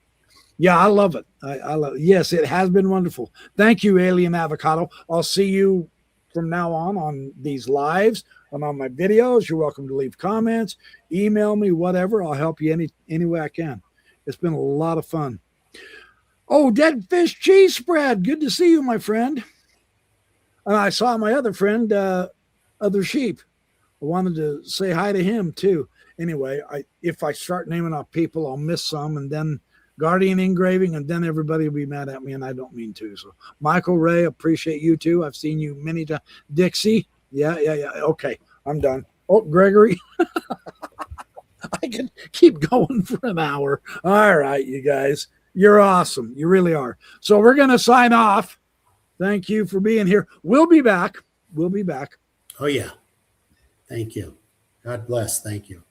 yeah, I love it. I love it. Yes, it has been wonderful. Thank you, Alien Avocado. I'll see you from now on these lives and on my videos. You're welcome to leave comments, email me, whatever. I'll help you any way I can. It's been a lot of fun. Oh, Dead Fish Cheese Spread. Good to see you, my friend. And I saw my other friend, Other Sheep. I wanted to say hi to him, too. Anyway, if I start naming off people, I'll miss some. And then Guardian Engraving, and then everybody will be mad at me, and I don't mean to. So, Michael Ray, appreciate you, too. I've seen you many times. Dixie. Yeah. Okay, I'm done. Oh, Gregory. I can keep going for an hour. All right, you guys. You're awesome. You really are. So we're going to sign off. Thank you for being here. We'll be back. Oh, yeah. Thank you. God bless. Thank you.